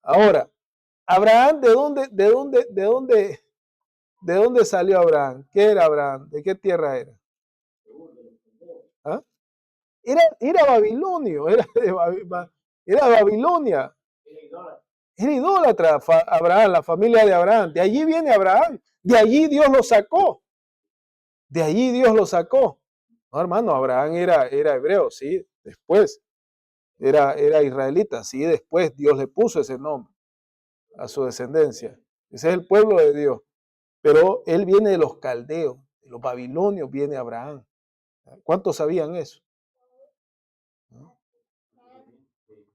Ahora, Abraham, ¿de dónde salió Abraham? ¿Qué era Abraham? ¿De qué tierra era? ¿Ah? Era babilonio, era Babilonia. Era idólatra Abraham, la familia de Abraham. De allí viene Abraham. De allí Dios lo sacó. De allí Dios lo sacó. No, hermano, Abraham era hebreo, sí, después. Era israelita, sí, después Dios le puso ese nombre a su descendencia. Ese es el pueblo de Dios. Pero él viene de los caldeos, de los babilonios viene Abraham. ¿Cuántos sabían eso?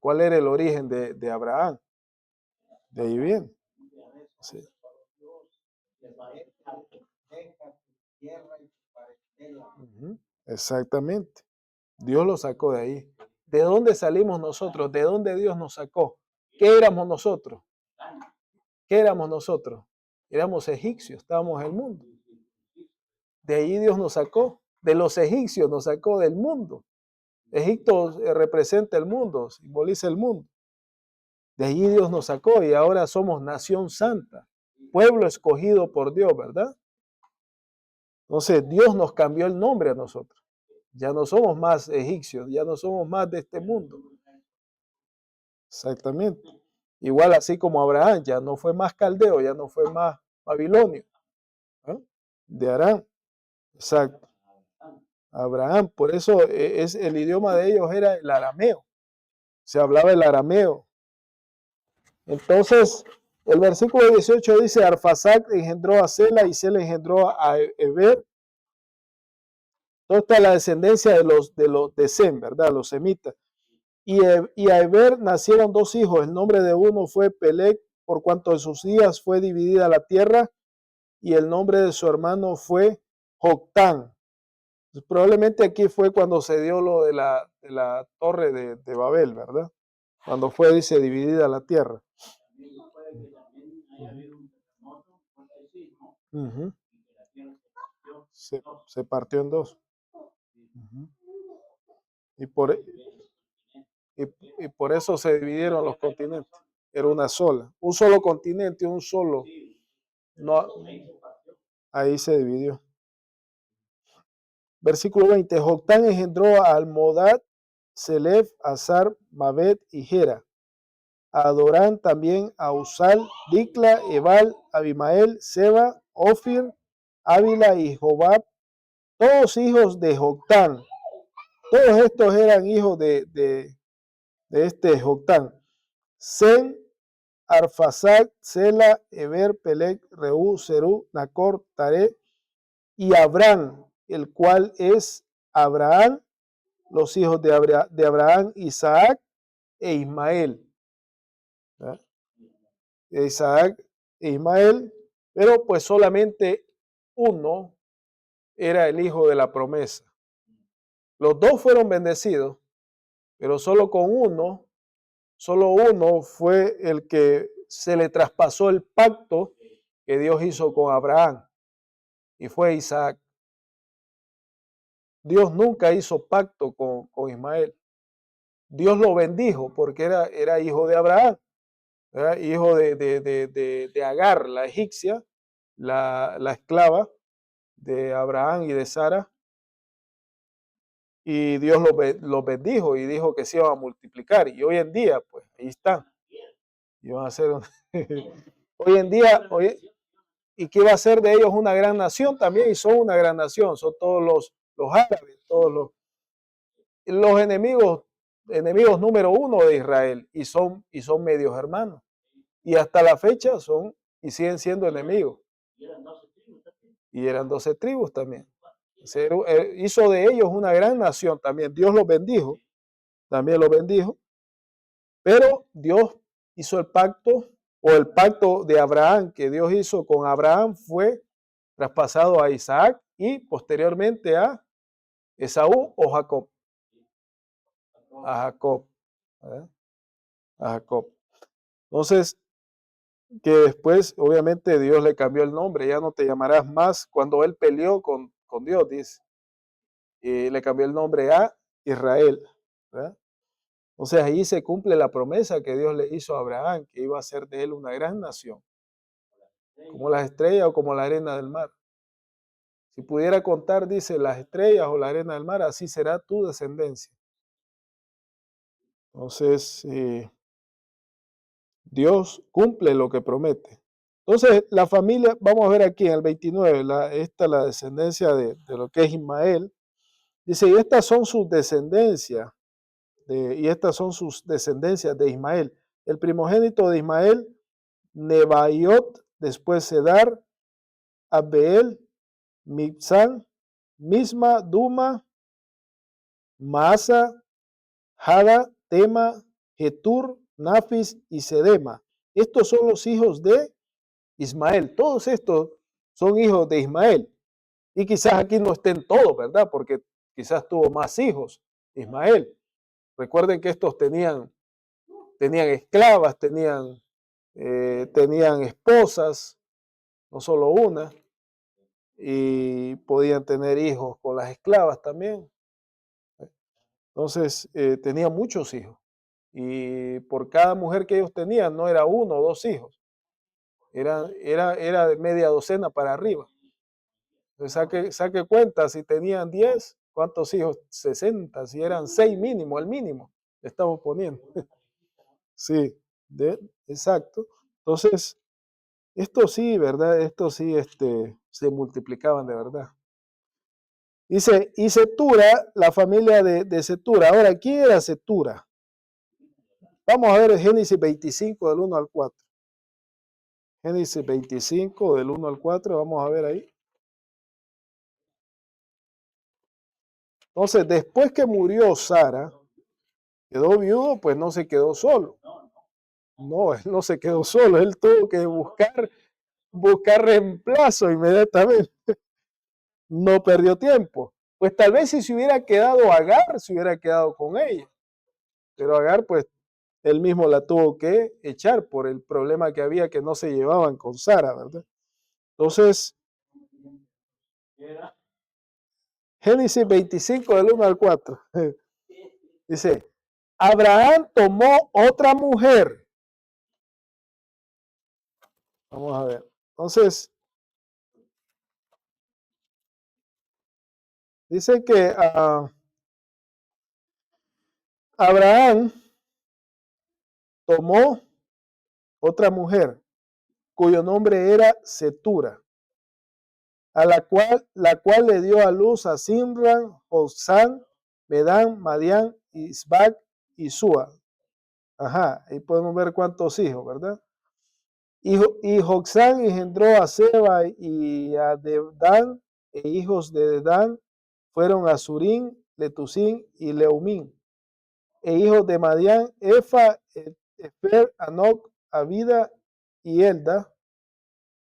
¿Cuál era el origen de Abraham? De ahí viene. Sí. Exactamente. Dios lo sacó de ahí. ¿De dónde salimos nosotros? ¿De dónde Dios nos sacó? ¿Qué éramos nosotros? ¿Qué éramos nosotros? Éramos egipcios, estábamos en el mundo. De ahí Dios nos sacó. De los egipcios nos sacó del mundo. Egipto representa el mundo, simboliza el mundo. De allí Dios nos sacó y ahora somos nación santa, pueblo escogido por Dios, ¿verdad? Entonces Dios nos cambió el nombre a nosotros. Ya no somos más egipcios, ya no somos más de este mundo. Exactamente. Igual así como Abraham, ya no fue más caldeo, ya no fue más babilonio. ¿Ah? De Aram. Exacto. Abraham, por eso es el idioma de ellos era el arameo. Se hablaba el arameo. Entonces, el versículo 18 dice, Arfaxad engendró a Sela y Sela engendró a Eber. Toda esta es la descendencia de Sem, ¿verdad? Los semitas. Y a Eber nacieron dos hijos. El nombre de uno fue Peleg, por cuanto en sus días fue dividida la tierra, y el nombre de su hermano fue Joctán. Probablemente aquí fue cuando se dio lo de la torre de Babel, ¿verdad? Cuando fue, dice, dividida la tierra. Uh-huh. Se partió en dos. Uh-huh. Y, por, y por eso se dividieron los continentes. Era una sola. Un solo continente, un solo. No, ahí se dividió. Versículo 20. Joctán engendró a Almodad, Selef, Azar, Mabed y Gera. A Adorán también, a Usal, Dicla, Ebal, Abimael, Seba, Ofir, Ávila y Jobab, todos hijos de Joctán. Todos estos eran hijos de este Joctán. Sen, Arfaxad, Sela, Eber, Peleg, Reú, Serú, Nacor, Taré y Abraham, el cual es Abraham, los hijos de Abraham, Isaac e Ismael. ¿Verdad? Isaac e Ismael, pero pues solamente uno era el hijo de la promesa. Los dos fueron bendecidos, pero solo uno fue el que se le traspasó el pacto que Dios hizo con Abraham, y fue Isaac. Dios nunca hizo pacto con Ismael. Dios lo bendijo porque era hijo de Abraham, ¿verdad? Hijo de Agar, la egipcia, la esclava de Abraham y de Sara. Y Dios los bendijo y dijo que se iban a multiplicar. Y hoy en día, pues ahí están. Y van a ser hoy en día, ¿y qué va a ser de ellos una gran nación también? Y son una gran nación, son todos los árabes, todos los enemigos número uno de Israel, y son medios hermanos. Y hasta la fecha son y siguen siendo enemigos. Y eran 12 tribus también. Hizo de ellos una gran nación también. Dios los bendijo, también los bendijo. Pero Dios hizo el pacto, o el pacto de Abraham que Dios hizo con Abraham fue traspasado a Isaac y posteriormente a Esaú o Jacob. A Jacob. ¿Verdad? A Jacob. Entonces, que después, obviamente, Dios le cambió el nombre, ya no te llamarás más. Cuando él peleó con Dios, dice, y le cambió el nombre a Israel. ¿Verdad? Entonces, ahí se cumple la promesa que Dios le hizo a Abraham, que iba a ser de él una gran nación, como las estrellas o como la arena del mar. Si pudiera contar, dice, las estrellas o la arena del mar, así será tu descendencia. Entonces, Dios cumple lo que promete. Entonces, la familia, vamos a ver aquí en el 29, la descendencia de lo que es Ismael. Dice, y estas son sus descendencias, de Ismael. El primogénito de Ismael, Nebaiot, después Sedar, Abeel, Mibsán, Misma, Duma, Maasa, Hada, Tema, Getur, Nafis y Sedema. Estos son los hijos de Ismael. Todos estos son hijos de Ismael. Y quizás aquí no estén todos, ¿verdad? Porque quizás tuvo más hijos Ismael. Recuerden que estos tenían esclavas, tenían esposas, no solo una, y podían tener hijos con las esclavas también. Entonces, tenía muchos hijos. Y por cada mujer que ellos tenían, no era uno o dos hijos, era de media docena para arriba. Entonces, saque cuenta, si tenían 10, ¿cuántos hijos? 60, si eran 6 mínimo, el mínimo, le estamos poniendo. Sí, exacto. Entonces, esto sí, ¿verdad? Esto sí, se multiplicaban de verdad. Dice, y Setura, la familia de Setura. Ahora, ¿quién era Setura? Vamos a ver Génesis 25 del 1 al 4. Génesis 25 del 1 al 4, vamos a ver ahí. Entonces, después que murió Sara, quedó viudo, pues no se quedó solo. No, él no se quedó solo, él tuvo que buscar reemplazo inmediatamente. No perdió tiempo. Pues tal vez si se hubiera quedado Agar, se hubiera quedado con ella. Pero Agar, pues, él mismo la tuvo que echar por el problema que había que no se llevaban con Sara, ¿verdad? Entonces, Génesis 25 del 1 al 4. Dice, Abraham tomó otra mujer. Vamos a ver. Entonces, dice que Abraham tomó otra mujer cuyo nombre era Setura, a la cual le dio a luz a Simran, Joksán, Medán, Madián, Isbac y Sua. Ajá, ahí podemos ver cuántos hijos, ¿verdad? Y Joksán engendró a Seba y a Dedán, e hijos de Dedán fueron Azurín, Letusín y Leumín. E hijos de Madián, Efa, Efer, Anoc, Abida y Elda.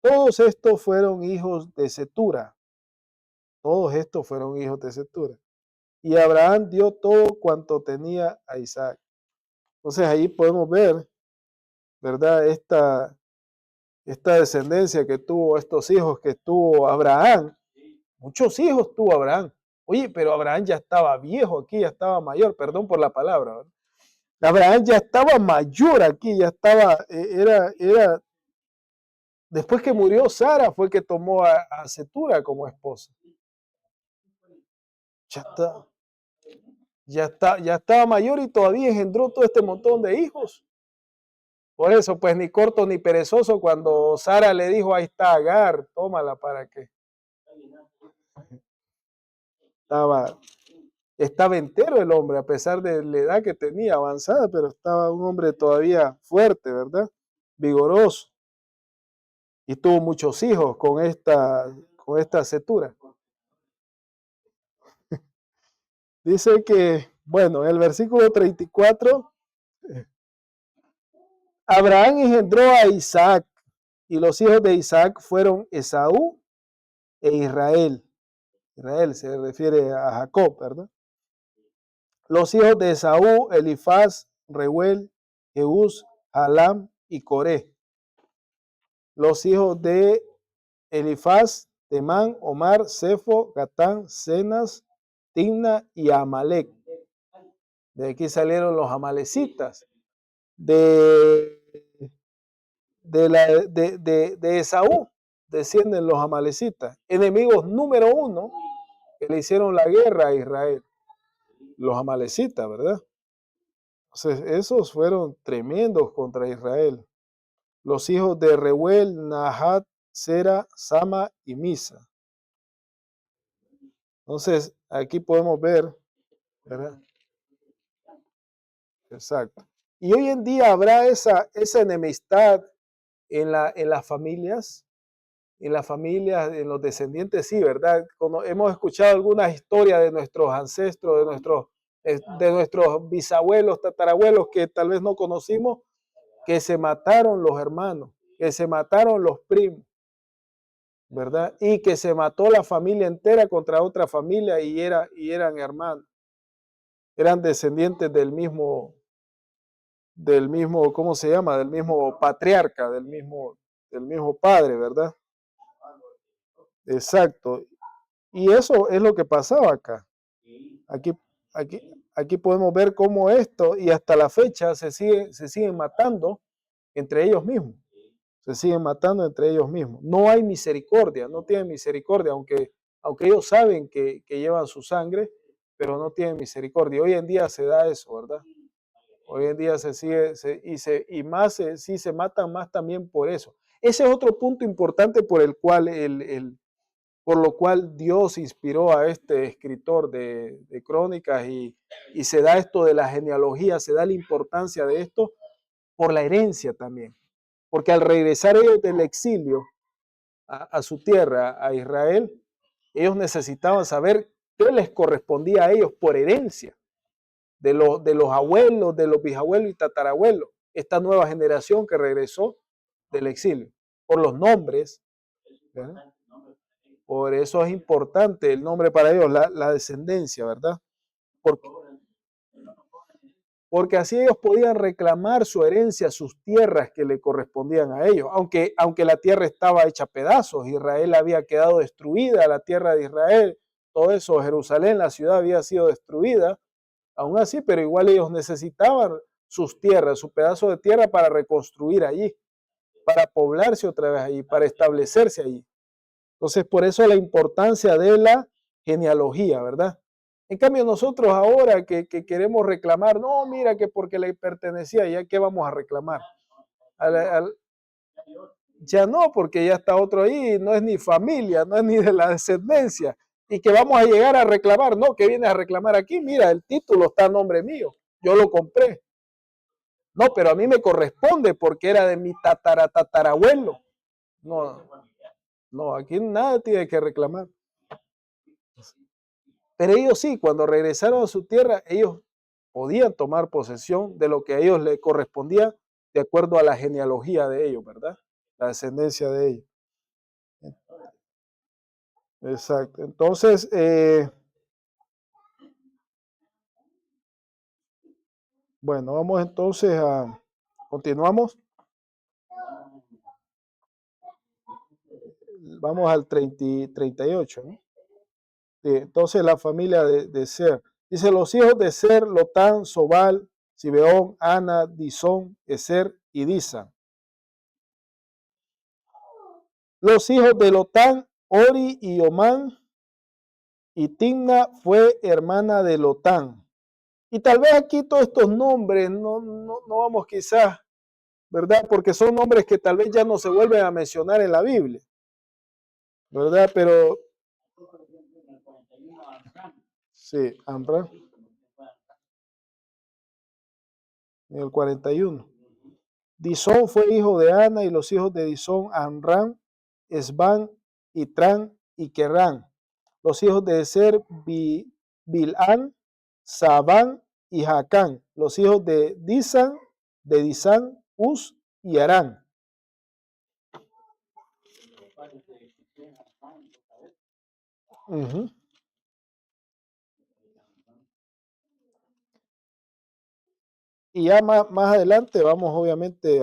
Todos estos fueron hijos de Setura. Todos estos fueron hijos de Setura. Y Abraham dio todo cuanto tenía a Isaac. Entonces ahí podemos ver, ¿verdad? Esta descendencia que tuvo, estos hijos que tuvo Abraham. Muchos hijos tuvo Abraham. Oye, pero Abraham ya estaba viejo aquí, ya estaba mayor, perdón por la palabra, ¿verdad? Abraham ya estaba mayor aquí, ya estaba, después que murió Sara fue que tomó a Setura como esposa. Ya está, ya estaba mayor y todavía engendró todo este montón de hijos. Por eso, pues ni corto ni perezoso, cuando Sara le dijo, ahí está Agar, tómala para que. Estaba entero el hombre, a pesar de la edad que tenía avanzada, pero estaba un hombre todavía fuerte, ¿verdad? Vigoroso. Y tuvo muchos hijos con esta Setura. Dice que, bueno, el versículo 34, Abraham engendró a Isaac, y los hijos de Isaac fueron Esaú e Israel. Israel se refiere a Jacob, ¿verdad? Los hijos de Esaú, Elifaz, Reuel, Jeús, Alam y Coré. Los hijos de Elifaz, Temán, Omar, Cefo, Gatán, Cenas, Timna y Amalek. De aquí salieron los amalecitas. De Esaú descienden los amalecitas, enemigos número uno que le hicieron la guerra a Israel, los amalecitas, ¿verdad? Entonces, esos fueron tremendos contra Israel. Los hijos de Reuel, Nahat, Sera, Sama y Misa. Entonces, aquí podemos ver, ¿verdad? Exacto. Y hoy en día habrá esa enemistad en las familias, en los descendientes, sí, ¿verdad? Cuando hemos escuchado algunas historias de nuestros ancestros, de nuestros bisabuelos, tatarabuelos que tal vez no conocimos, que se mataron los hermanos, que se mataron los primos, ¿verdad? Y que se mató la familia entera contra otra familia y eran hermanos, eran descendientes del mismo, ¿cómo se llama? Del mismo patriarca, del mismo padre, ¿verdad? Exacto. Y eso es lo que pasaba acá. Aquí, aquí, aquí podemos ver cómo esto, y hasta la fecha se siguen matando entre ellos mismos. Se siguen matando entre ellos mismos. No hay misericordia, no tienen misericordia, aunque ellos saben que llevan su sangre, pero no tienen misericordia. Hoy en día se da eso, ¿verdad? Hoy en día se sigue, y más, sí se matan más también por eso. Ese es otro punto importante por el cual por lo cual Dios inspiró a este escritor de crónicas y se da esto de la genealogía, se da la importancia de esto por la herencia también. Porque al regresar ellos del exilio a su tierra, a Israel, ellos necesitaban saber qué les correspondía a ellos por herencia, de los abuelos, de los bisabuelos y tatarabuelos, esta nueva generación que regresó del exilio, por los nombres, ¿verdad? Por eso es importante el nombre para ellos, la descendencia, ¿verdad? Porque, porque así ellos podían reclamar su herencia, sus tierras que le correspondían a ellos, aunque la tierra estaba hecha pedazos, Israel había quedado destruida, la tierra de Israel, todo eso, Jerusalén, la ciudad había sido destruida, aún así, pero igual ellos necesitaban sus tierras, su pedazo de tierra para reconstruir allí, para poblarse otra vez allí, para establecerse allí. Entonces, por eso la importancia de la genealogía, ¿verdad? En cambio, nosotros ahora que queremos reclamar, no, mira que porque le pertenecía, ¿ya qué vamos a reclamar? Ya no, porque ya está otro ahí, no es ni familia, no es ni de la descendencia, y que vamos a llegar a reclamar, no, que vienes a reclamar aquí, mira, el título está a nombre mío, yo lo compré. No, pero a mí me corresponde porque era de mi tatarabuelo. No, no, aquí nada tiene que reclamar. Pero ellos sí, cuando regresaron a su tierra, ellos podían tomar posesión de lo que a ellos les correspondía de acuerdo a la genealogía de ellos, ¿verdad? La descendencia de ellos. Exacto. Entonces, bueno, vamos entonces continuamos. Vamos al 38, ¿no? Entonces la familia de Ser. Dice, los hijos de Ser, Lotán, Sobal, Sibeón, Ana, Disón, Eser y Disan. Los hijos de Lotán, Ori y Omán, y Timna fue hermana de Lotán. Y tal vez aquí todos estos nombres no vamos quizás, ¿verdad? Porque son nombres que tal vez ya no se vuelven a mencionar en la Biblia, ¿verdad? Pero sí, Amram, en el 41. Disón fue hijo de Ana y los hijos de Disón, Amram, Esban, Itran y Querán. Los hijos de Eser, Bilán, Sabán y Jacán. Los hijos de Disán, Uz y Arán. Uh-huh. Y ya más adelante vamos obviamente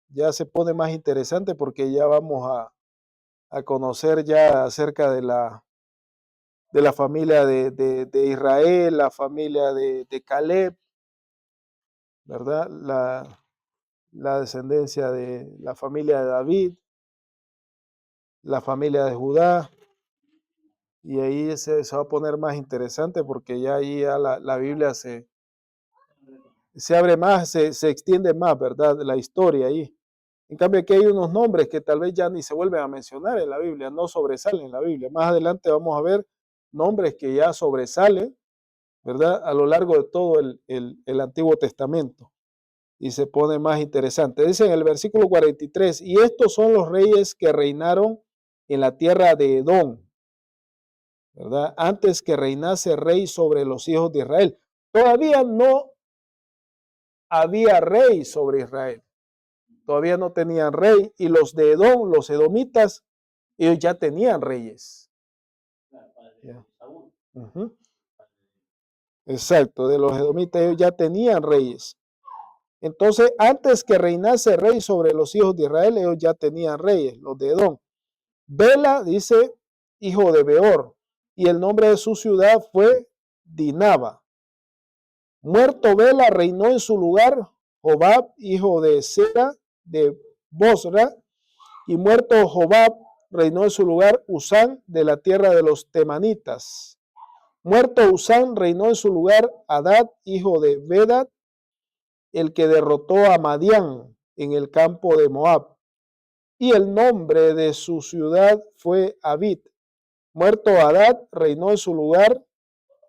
ya se pone más interesante porque ya vamos a conocer ya acerca de la familia de Israel, la familia de Caleb, ¿verdad? La descendencia de la familia de David, la familia de Judá, y ahí se va a poner más interesante porque ya ahí ya la Biblia se abre más, se extiende más, ¿verdad? La historia ahí. En cambio, aquí hay unos nombres que tal vez ya ni se vuelven a mencionar en la Biblia, no sobresalen en la Biblia. Más adelante vamos a ver nombres que ya sobresalen, ¿verdad? A lo largo de todo el Antiguo Testamento. Y se pone más interesante. Dice en el versículo 43, y estos son los reyes que reinaron en la tierra de Edom, ¿verdad? Antes que reinase rey sobre los hijos de Israel. Todavía no había rey sobre Israel. Todavía no tenían rey. Y los de Edom, los edomitas, ellos ya tenían reyes. Yeah. Uh-huh. Exacto, de los edomitas ellos ya tenían reyes. Entonces, antes que reinase rey sobre los hijos de Israel, ellos ya tenían reyes, los de Edom. Bela dice, hijo de Beor, y el nombre de su ciudad fue Dinaba. Muerto Bela, reinó en su lugar Jobab, hijo de Sera, de Bosra, y muerto Jobab, reinó en su lugar Usán, de la tierra de los temanitas. Muerto Usán, reinó en su lugar Hadad, hijo de Bedad, el que derrotó a Madián en el campo de Moab. Y el nombre de su ciudad fue Abid. Muerto Hadad, reinó en su lugar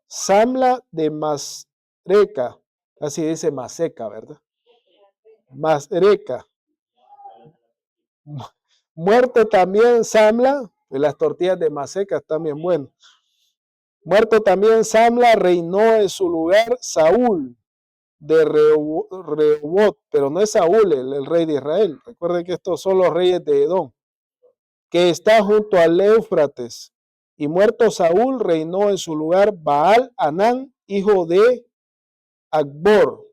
Samla de Masreca. Así dice Maseca, ¿verdad? Masreca. Muerto también Samla, pues las tortillas de Maseca están bien buenas. Muerto también Samla, reinó en su lugar Saúl de Rehobot, pero no es Saúl el rey de Israel. Recuerden que estos son los reyes de Edom, que está junto al Éufrates. Y muerto Saúl, reinó en su lugar Baal Anán, hijo de Akbor.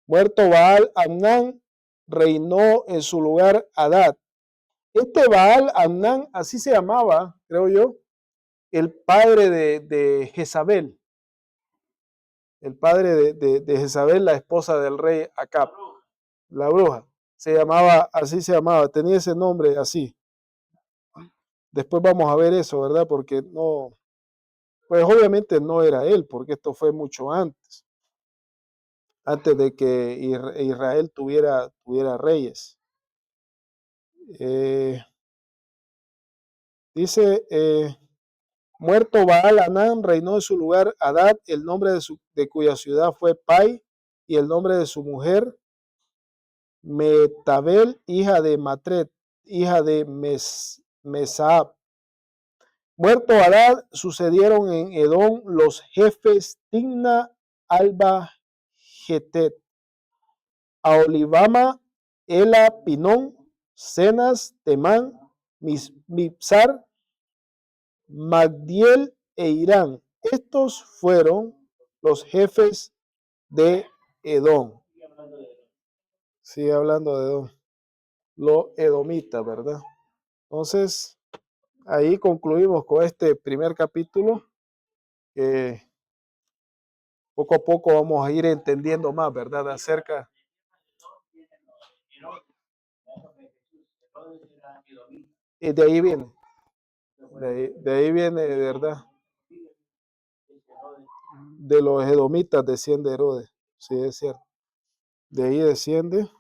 Muerto Baal Amnán, reinó en su lugar Hadad. Este Baal Amnán, así se llamaba, creo yo, el padre de Jezabel, el padre de Jezabel, la esposa del rey Acab, la bruja. Se llamaba, así se llamaba, tenía ese nombre así. Después vamos a ver eso, ¿verdad? Porque no, pues obviamente no era él, porque esto fue mucho antes de que Israel tuviera reyes. Dice, muerto Baal Anán, reinó en su lugar Hadad, el nombre de cuya ciudad fue Pai, y el nombre de su mujer Metabel, hija de Matred, hija de Mesab. Muerto Hadad, sucedieron en Edom los jefes Timna, Alba, Getet, Aolibama, Ela, Pinón, Cenas, Temán, Mipsar, Magdiel e Irán. Estos fueron los jefes de Edom. Sigue hablando de Edom. Lo edomita, ¿verdad? Entonces, ahí concluimos con este primer capítulo. Poco a poco vamos a ir entendiendo más, ¿verdad? Acerca. Y de ahí viene. De ahí viene, ¿verdad? De los edomitas desciende Herodes. Sí, es cierto. De ahí desciende.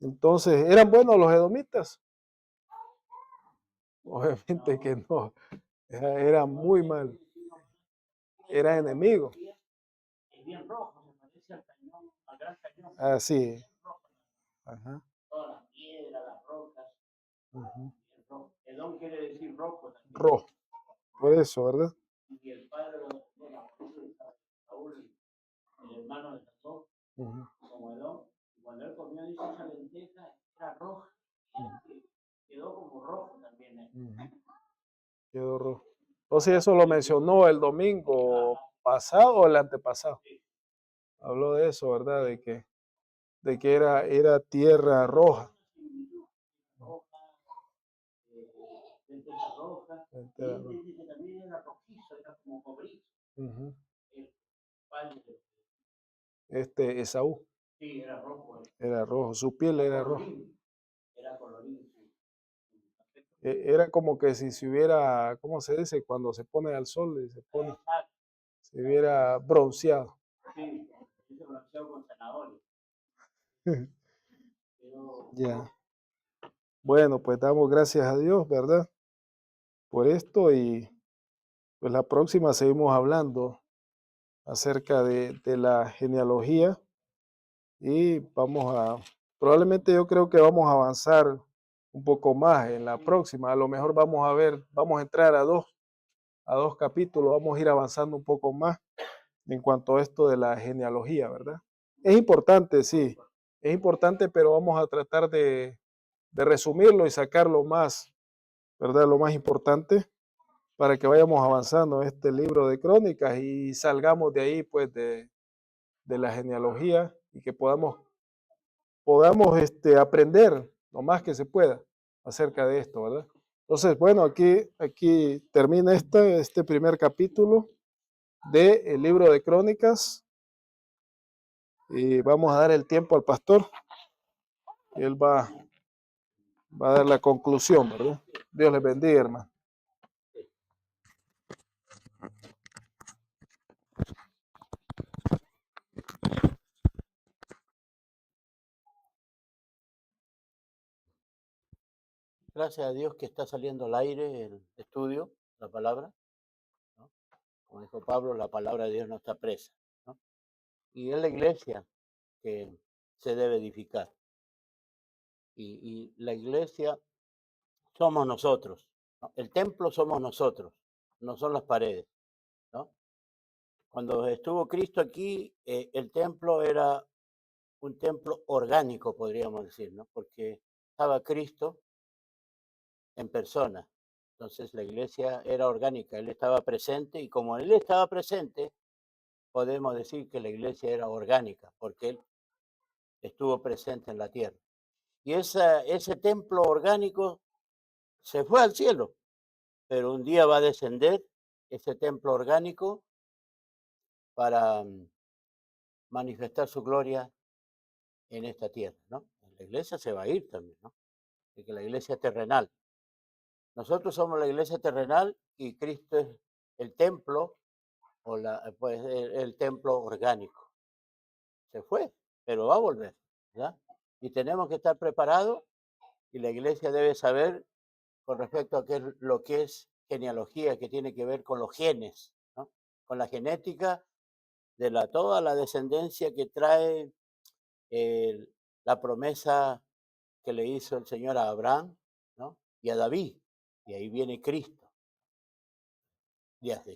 Entonces, ¿eran buenos los edomitas? Obviamente que no. Era muy mal. Era enemigo. Ah, sí. Ajá. Uh-huh. Edom quiere decir rojo. Rojo. Por eso, ¿verdad? Y el padre de Saúl, el hermano de Jacob, como Edom, cuando él comió esa lenteja, era roja. Quedó como rojo también. Quedó rojo. Entonces eso lo mencionó el domingo pasado o el antepasado. Habló de eso, ¿verdad? De que era tierra roja. También era rojizo, era como cobrizo. Esaú. Sí, era rojo. Era rojo, su piel era roja. Era colorín. Era como que si se hubiera, ¿cómo se dice? Cuando se pone al sol y se hubiera bronceado. Sí, se bronceado con zanahoria. Ya. Bueno, pues damos gracias a Dios, ¿verdad? Por esto y pues la próxima seguimos hablando acerca de la genealogía y probablemente yo creo que vamos a avanzar un poco más en la próxima. A lo mejor vamos a entrar a dos capítulos, vamos a ir avanzando un poco más en cuanto a esto de la genealogía, ¿verdad? Es importante, sí, es importante, pero vamos a tratar de resumirlo y sacarlo más, ¿verdad? Lo más importante para que vayamos avanzando en este libro de crónicas y salgamos de ahí, pues, de la genealogía y que podamos aprender lo más que se pueda acerca de esto, ¿verdad? Entonces, bueno, aquí termina este primer capítulo del libro de Crónicas Y vamos a dar el tiempo al pastor. Y él va a dar la conclusión, ¿verdad? Dios les bendiga, hermano. Gracias a Dios que está saliendo al aire el estudio, la palabra, ¿no? Como dijo Pablo, la palabra de Dios no está presa, ¿no? Y es la iglesia que se debe edificar. Y la iglesia somos nosotros, ¿no? El templo somos nosotros, no son las paredes, ¿no? Cuando estuvo Cristo aquí, el templo era un templo orgánico, podríamos decir, ¿no? Porque estaba Cristo en persona. Entonces la iglesia era orgánica, Él estaba presente y como Él estaba presente, podemos decir que la iglesia era orgánica, porque Él estuvo presente en la tierra. Y ese templo orgánico se fue al cielo, pero un día va a descender ese templo orgánico para manifestar su gloria en esta tierra, ¿no? La iglesia se va a ir también, ¿no? Porque la iglesia es terrenal. Nosotros somos la iglesia terrenal y Cristo es el templo o pues, el templo orgánico. Se fue, pero va a volver, ¿verdad? Y tenemos que estar preparados y la iglesia debe saber con respecto a lo que es genealogía, que tiene que ver con los genes, ¿no? Con la genética de toda la descendencia que trae el- la promesa que le hizo el Señor a Abraham, ¿no? Y a David. Y ahí viene Cristo.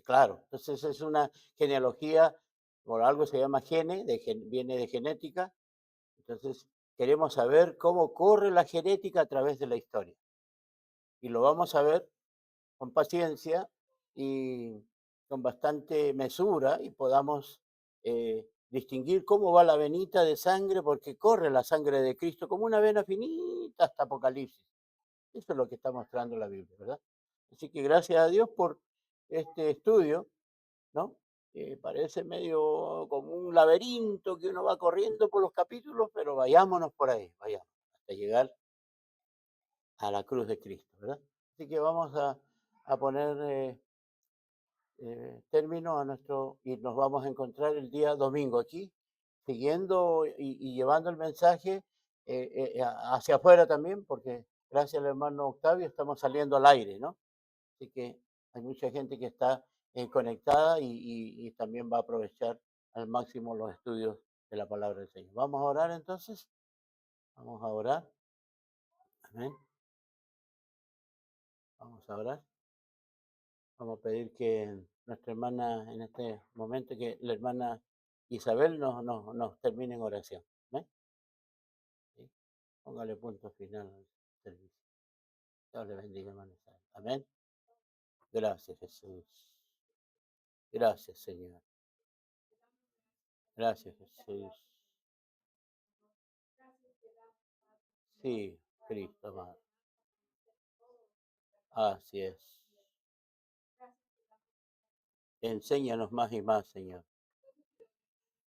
Claro. Entonces es una genealogía, por algo se llama viene de genética. Entonces queremos saber cómo corre la genética a través de la historia. Y lo vamos a ver con paciencia y con bastante mesura y podamos distinguir cómo va la venita de sangre, porque corre la sangre de Cristo como una vena finita hasta Apocalipsis. Eso es lo que está mostrando la Biblia, ¿verdad? Así que gracias a Dios por este estudio, ¿no? Parece medio como un laberinto que uno va corriendo por los capítulos, pero vayámonos por ahí, vayamos, hasta llegar a la cruz de Cristo, ¿verdad? Así que vamos a poner término a y nos vamos a encontrar el día domingo aquí, siguiendo y llevando el mensaje hacia afuera también, porque gracias al hermano Octavio estamos saliendo al aire, ¿no? Así que hay mucha gente que está conectada y también va a aprovechar al máximo los estudios de la palabra del Señor. Vamos a orar entonces. Vamos a orar. Amén. Vamos a orar. Vamos a pedir que nuestra hermana en este momento, que la hermana Isabel nos termine en oración. ¿Amén? ¿Sí? Póngale punto final al servicio. Dios le bendiga, hermano Isabel. Amén. Gracias, Jesús. Gracias, Señor. Gracias, Jesús. Sí, Cristo amado. Así es. Enséñanos más y más, Señor.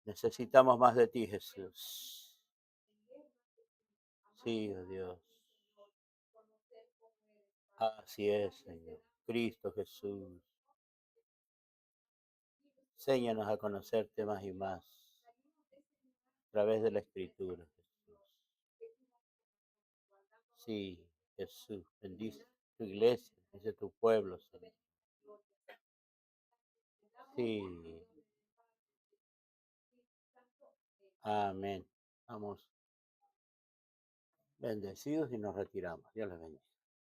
Necesitamos más de ti, Jesús. Sí, oh Dios. Así es, Señor. Cristo Jesús. Enséñanos a conocerte más y más a través de la Escritura, Jesús. Sí, Jesús. Bendice tu iglesia, bendice tu pueblo, Señor. Sí. Amén. Vamos bendecidos y nos retiramos. Dios les bendiga.